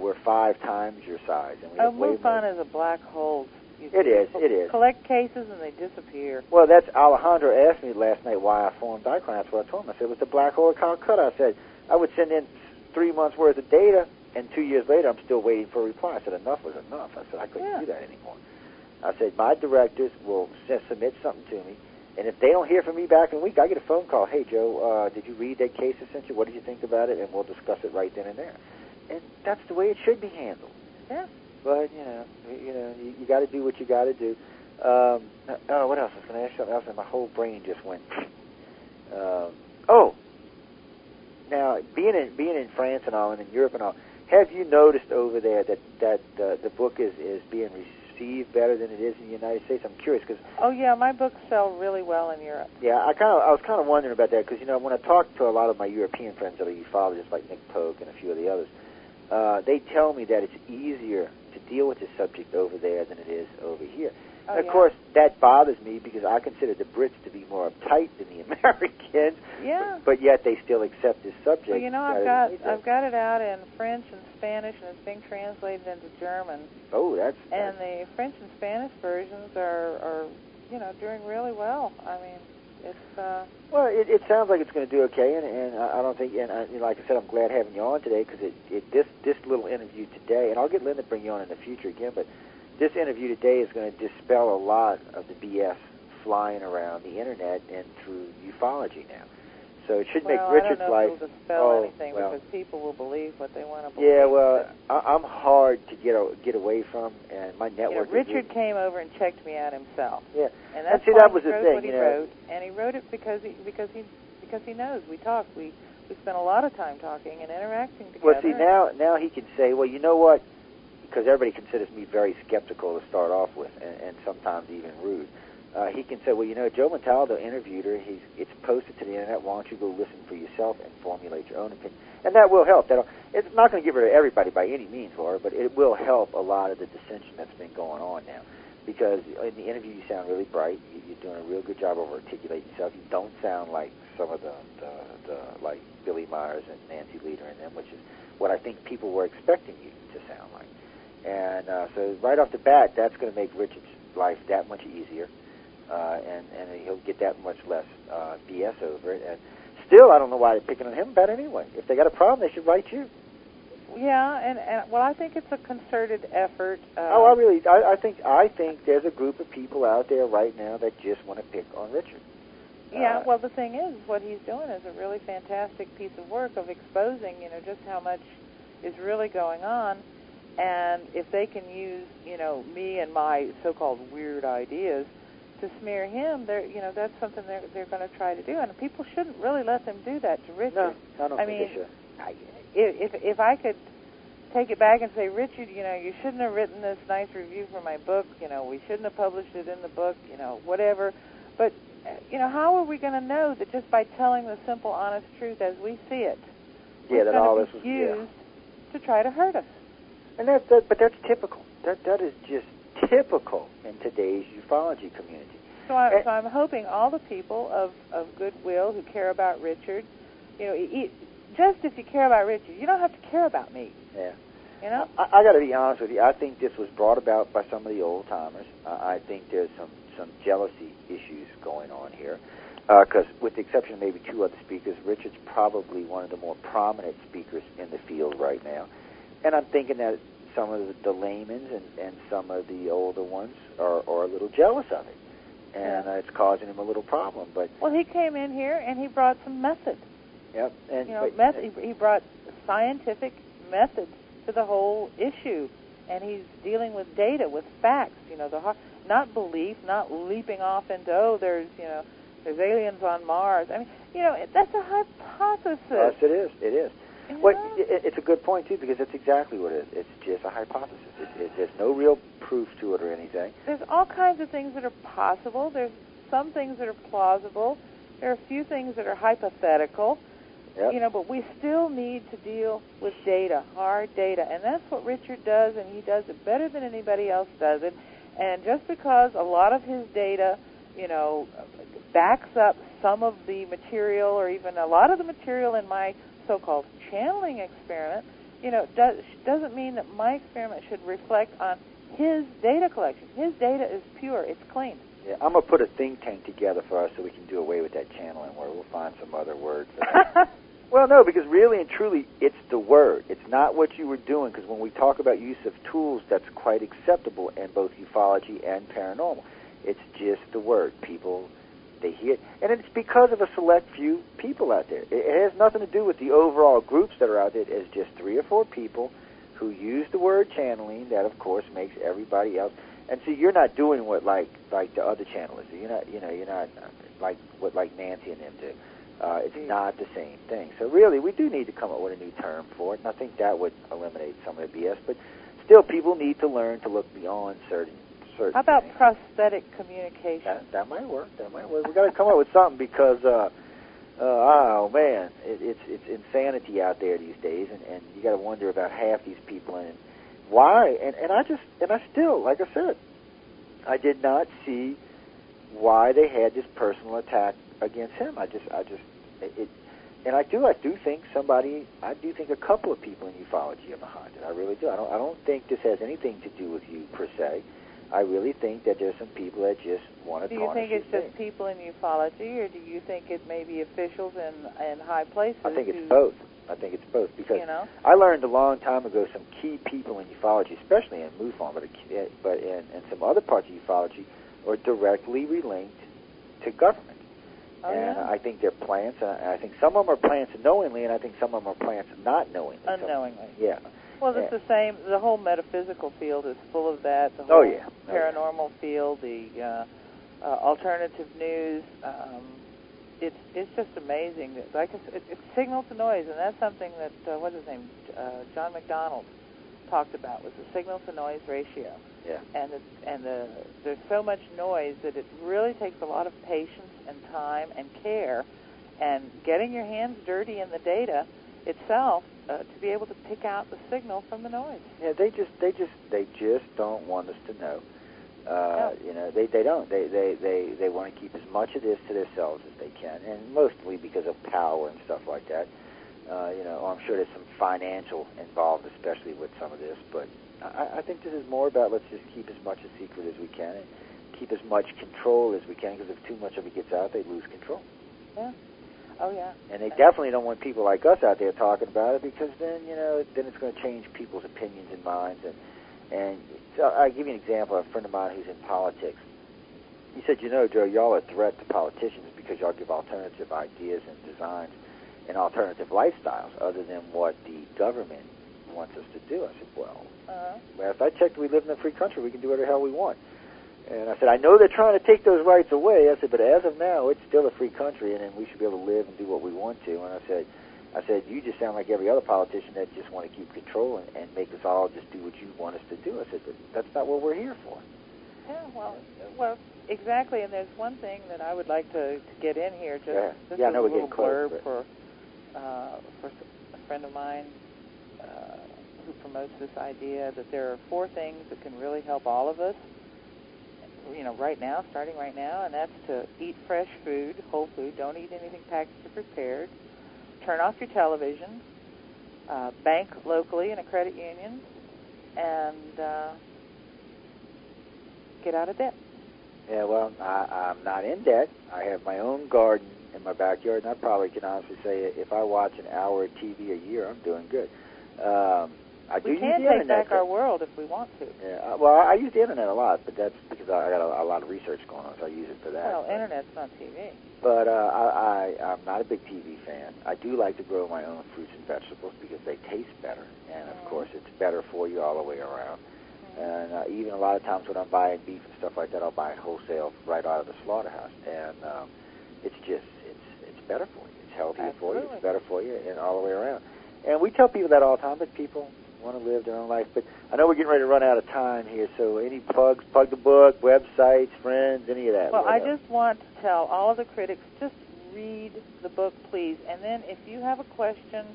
we're 5 times your size. And we have way MUFON more. is a black hole. It is. Collect cases and they disappear. Well, that's Alejandro asked me last night why I formed Icon. That's what I told him. I said it was the black hole of Calcutta. I said I would send in 3 months worth of data, and 2 years later I'm still waiting for a reply. I said enough was enough. I said I couldn't do that anymore. I said my directors will submit something to me, and if they don't hear from me back in a week, I get a phone call. Hey, Joe, did you read that case I sent you? What did you think about it? And we'll discuss it right then and there. And that's the way it should be handled. Yeah. But, you got to do what you got to do. What else? I was going to ask something else, and my whole brain just went. Now, being in France and all, and in Europe and all, have you noticed over there that the book is being received better than it is in the United States? I'm curious because. Oh yeah, my books sell really well in Europe. Yeah, I was kind of wondering about that because when I talk to a lot of my European friends that are ufologists, like Nick Pogue and a few of the others, they tell me that it's easier to deal with this subject over there than it is over here. Oh, and of course, that bothers me because I consider the Brits to be more uptight than the Americans. Yeah. But yet they still accept this subject. Well, I've got it out in French and Spanish, and it's being translated into German. Oh, and the French and Spanish versions are doing really well. I mean, it's. Well, it sounds like it's going to do okay, and I don't think, and like I said, I'm glad having you on today because this little interview today, and I'll get Lynn to bring you on in the future again, but this interview today is going to dispel a lot of the BS flying around the internet and through ufology now. So it should make Richard's life. I don't know if it'll dispel anything because people will believe what they want to believe. Yeah, well, I'm hard to get away from, and my network. Richard came over and checked me out himself. Yeah, and that's see, why that was he the wrote thing, what he wrote, and he wrote it because he knows we talk. We spent a lot of time talking and interacting together. Well, see, now he can say, well, you know what? Because everybody considers me very skeptical to start off with, and sometimes even rude. He can say, well, Joe Montaldo interviewed her. It's posted to the internet. Why don't you go listen for yourself and formulate your own opinion? And that will help. It's not going to give her to everybody by any means, Laura, but it will help a lot of the dissension that's been going on now. Because in the interview, you sound really bright. You're doing a real good job of articulating yourself. You don't sound like some of the like Billy Myers and Nancy Leader and them, which is what I think people were expecting you to sound like. And so right off the bat, that's going to make Richard's life that much easier. And he'll get that much less BS over it. And still, I don't know why they're picking on him about it anyway. If they got a problem, they should write you. Yeah, and I think it's a concerted effort. I think there's a group of people out there right now that just want to pick on Richard. Yeah, well, the thing is, what he's doing is a really fantastic piece of work of exposing, just how much is really going on. And if they can use, me and my so-called weird ideas to smear him, that's something they're going to try to do. And people shouldn't really let them do that to Richard. No, I don't think they should. If I could take it back and say, Richard, you shouldn't have written this nice review for my book. We shouldn't have published it in the book. Whatever. But how are we going to know that just by telling the simple, honest truth as we see it, that all this was used to try to hurt us? And but that's typical. That is just typical in today's ufology community. So I'm hoping all the people of goodwill who care about Richard, just if you care about Richard, you don't have to care about me. Yeah. I got to be honest with you. I think this was brought about by some of the old timers. I think there's some jealousy issues going on here. Because with the exception of maybe 2 other speakers, Richard's probably one of the more prominent speakers in the field right now. And I'm thinking that some of the laymen and some of the older ones are a little jealous of it. And it's causing him a little problem. But he came in here and he brought some method. Yep. And he brought scientific methods to the whole issue. And he's dealing with data, with facts, not belief, not leaping off into, there's aliens on Mars. I mean, that's a hypothesis. Yes, it is. Well, it's a good point, too, because that's exactly what it is. It's just a hypothesis. There's no real proof to it or anything. There's all kinds of things that are possible. There's some things that are plausible. There are a few things that are hypothetical. Yep. You know, but we still need to deal with data, hard data, and that's what Richard does, and he does it better than anybody else does it. And just because a lot of his data, you know, backs up some of the material or even a lot of the material in my so-called channeling experiment, you know, doesn't mean that my experiment should reflect on his data collection. His data is pure. It's clean. Yeah, I'm going to put a think tank together for us so we can do away with that channeling word. We'll find some other word for that. Well, no, because really and truly, it's the word. It's not what you were doing, because when we talk about use of tools, that's quite acceptable in both ufology and paranormal. It's just the word. People, they hear it. And it's because of a select few people out there. It has nothing to do with the overall groups that are out there. It's just 3 or 4 people who use the word channeling. That, of course, makes everybody else. And see, you're not doing what like the other channelers do. You're not like what like Nancy and them do. It's not the same thing. So really, we do need to come up with a new term for it, and I think that would eliminate some of the BS. But still, people need to learn to look beyond certain How about things. prosthetic communication? That might work. That might work. We've got to come up with something because, oh man, it's insanity out there these days, and you got to wonder about half these people and why. And I still, like I said, I did not see why they had this personal attack against him. I do think a couple of people in ufology are behind it. I really do. I don't think this has anything to do with you per se. I really think that there's some people that just want to tarnish. Do you think it's just people in ufology, or do you think it may be officials in high places? I think it's both. I think it's both because you know? I learned a long time ago some key people in ufology, especially in MUFON, but in some other parts of ufology, are directly linked to government. Oh, and yeah? I think they're plants. I think some of them are plants knowingly, and I think some of them are plants not knowingly. Unknowingly. So, yeah. Well, it's the same. The whole metaphysical field is full of that. The whole paranormal field, the alternative news. It's just amazing. Like it's signal to noise, and that's something that what's his name, John McDonald, talked about, was the signal to noise ratio. Yeah. And there's so much noise that it really takes a lot of patience and time and care, and getting your hands dirty in the data itself to be able to pick out the signal from the noise. Yeah, they just don't want us to know. No. You know, they don't. They want to keep as much of this to themselves as they can, and mostly because of power and stuff like that. You know, I'm sure there's some financial involved, especially with some of this, but I think this is more about let's just keep as much a secret as we can and keep as much control as we can, because if too much of it gets out, they lose control. Yeah. Oh, yeah. And they definitely don't want people like us out there talking about it, because then, you know, then it's going to change people's opinions and minds. And so I'll give you an example. A friend of mine who's in politics, he said, you know, Joe, y'all are a threat to politicians because y'all give alternative ideas and designs and alternative lifestyles other than what the government wants us to do. I said, well, last I checked, we live in a free country. We can do whatever the hell we want. And I said, I know they're trying to take those rights away. I said, but as of now, it's still a free country, and we should be able to live and do what we want to. And I said, you just sound like every other politician that just want to keep control and make us all just do what you want us to do. I said, but that's not what we're here for. Yeah, well, exactly. And there's one thing that I would like to get in here. Just I know a we're little getting close, blurb for a friend of mine who promotes this idea that there are 4 things that can really help all of us. You know, starting right now, and that's to eat fresh food, whole food. Don't eat anything packaged or prepared. Turn off your television. Bank locally in a credit union, and get out of debt. Yeah, well, I'm not in debt. I have my own garden in my backyard, and I probably can honestly say if I watch an hour of TV a year, I'm doing good. We can take back our world if we want to. Yeah, well, I use the internet a lot, but that's because I got a lot of research going on, so I use it for that. Well, internet's not TV. But I'm not a big TV fan. I do like to grow my own fruits and vegetables because they taste better, and of course it's better for you all the way around. And even a lot of times when I'm buying beef and stuff like that, I'll buy it wholesale right out of the slaughterhouse, and it's better for you. It's healthier for you. It's better for you, and all the way around. And we tell people that all the time, but people want to live their own life. But I know we're getting ready to run out of time here, so any plugs, plug the book, websites, friends, any of that? Well, I just want to tell all of the critics, just read the book, please. And then if you have a question,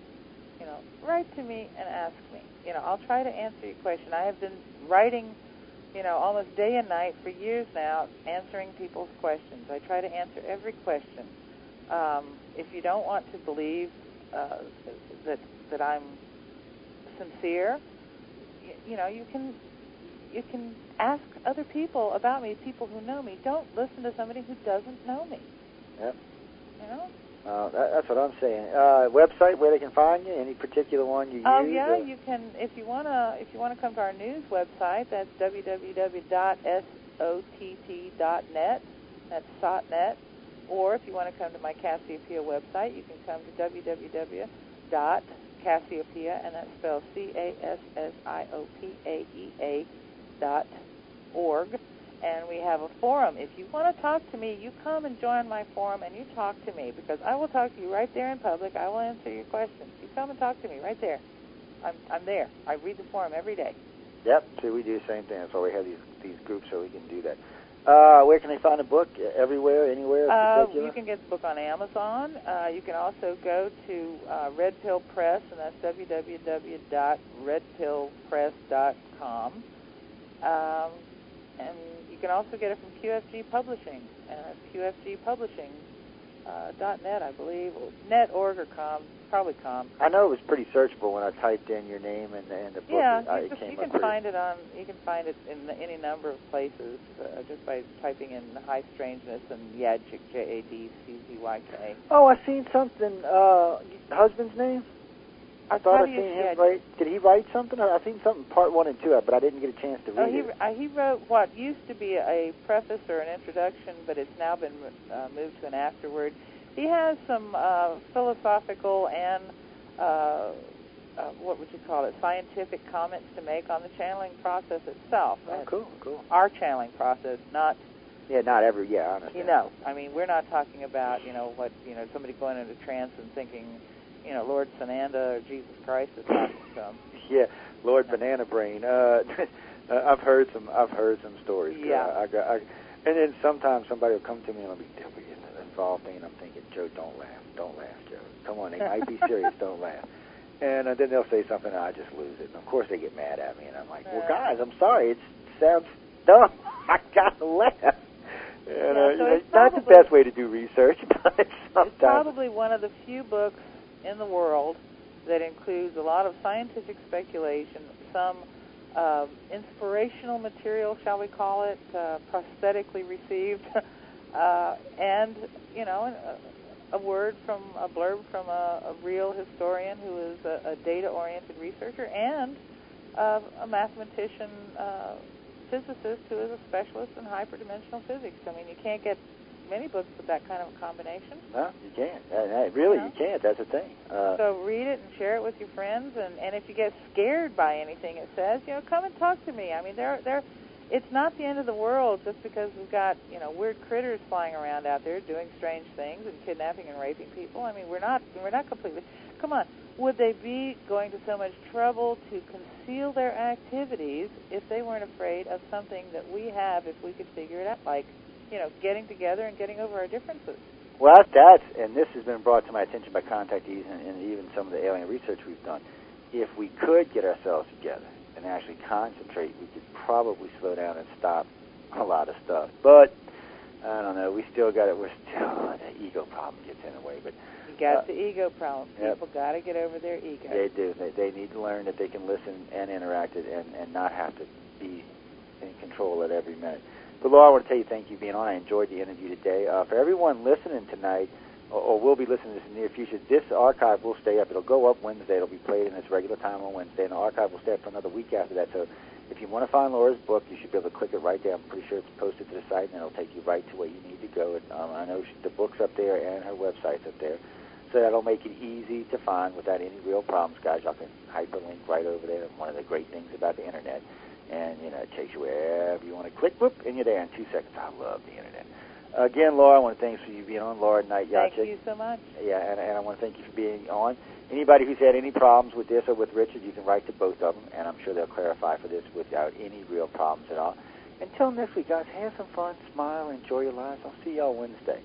write to me and ask me. I'll try to answer your question. I have been writing, almost day and night for years now, answering people's questions. I try to answer every question. If you don't want to believe that I'm sincere, you can ask other people about me, people who know me. Don't listen to somebody who doesn't know me. Yep. That's what I'm saying. Website where they can find you? Any particular one you use? Oh yeah, you can. If you wanna come to our news website, that's www.sott.net. That's SOTNet. Or if you want to come to my Cassiopeia website, you can come to www.Cassiopeia, and that's spelled CASSIOPAEA.org. And we have a forum. If you want to talk to me, you come and join my forum and you talk to me, because I will talk to you right there in public. I will answer your questions. You come and talk to me right there. I'm there. I read the forum every day. Yep. See, we do the same thing. That's why we have these groups so we can do that. Where can they find the book? Everywhere, anywhere? You can get the book on Amazon. You can also go to Red Pill Press, and that's www.redpillpress.com. And you can also get it from QFG Publishing, QFGpublishing.net, I believe, net.org or com, probably com. I know it was pretty searchable when I typed in your name and the book. Yeah, it came you can find it on. You can find it in any number of places just by typing in High Strangeness and Jadczyk, Jadczykth. Oh, I seen something. Husband's name? I thought I seen him write. Did he write something? I seen something part 1 and 2, but I didn't get a chance to read it. He wrote what used to be a preface or an introduction, but it's now been moved to an afterword. He has some philosophical and what would you call it, scientific comments to make on the channeling process itself. Oh, cool. Our channeling process, not. Yeah, not every. Yeah, I understand. I mean, we're not talking about somebody going into trance and thinking, Lord Sananda or Jesus Christ is talking to them. Yeah, Lord Banana Brain. I've heard some stories. Yeah. And then sometimes somebody will come to me and I'll be involved, and I'm thinking, Joe, don't laugh, Joe. Come on, they might be serious. Don't laugh. And then they'll say something, and I just lose it. And of course, they get mad at me, and I'm like, well, guys, I'm sorry. It sounds dumb. I gotta laugh. And it's not the best way to do research, but sometimes it's probably one of the few books in the world that includes a lot of scientific speculation, some inspirational material, shall we call it, prosthetically received, and a word from a blurb from a real historian who is a data-oriented researcher, and a mathematician, physicist who is a specialist in hyperdimensional physics. I mean, you can't get many books with that kind of a combination. No, you can't. You can't. That's the thing. So read it and share it with your friends, and if you get scared by anything it says, come and talk to me. I mean, it's not the end of the world just because we've got weird critters flying around out there doing strange things and kidnapping and raping people. I mean, we're not completely. Come on, would they be going to so much trouble to conceal their activities if they weren't afraid of something that we have if we could figure it out, like getting together and getting over our differences? Well, and this has been brought to my attention by contactees and even some of the alien research we've done. If we could get ourselves together and actually concentrate, we could probably slow down and stop a lot of stuff. But I don't know. The ego problem gets in the way. But you got the ego problem. Yep. People got to get over their ego. They do. They need to learn that they can listen and interact and not have to be in control at every minute. But Laura, I want to tell you thank you for being on. I enjoyed the interview today. For everyone listening tonight, or will be listening to this in the near future, this archive will stay up. It'll go up Wednesday. It'll be played in its regular time on Wednesday, and the archive will stay up for another week after that. So if you want to find Laura's book, you should be able to click it right there. I'm pretty sure it's posted to the site, and it'll take you right to where you need to go. And I know the book's up there and her website's up there. So that'll make it easy to find without any real problems, guys. Y'all can hyperlink right over there. One of the great things about the Internet. And, it takes you wherever you want to click, whoop, and you're there in 2 seconds. I love the Internet. Again, Laura, I want to thank you for you being on. Laura Knight-JadczykThe. Thank you so much. Yeah, and I want to thank you for being on. Anybody who's had any problems with this or with Richard, you can write to both of them, and I'm sure they'll clarify for this without any real problems at all. Until next week, guys, have some fun, smile, enjoy your lives. I'll see y'all Wednesday.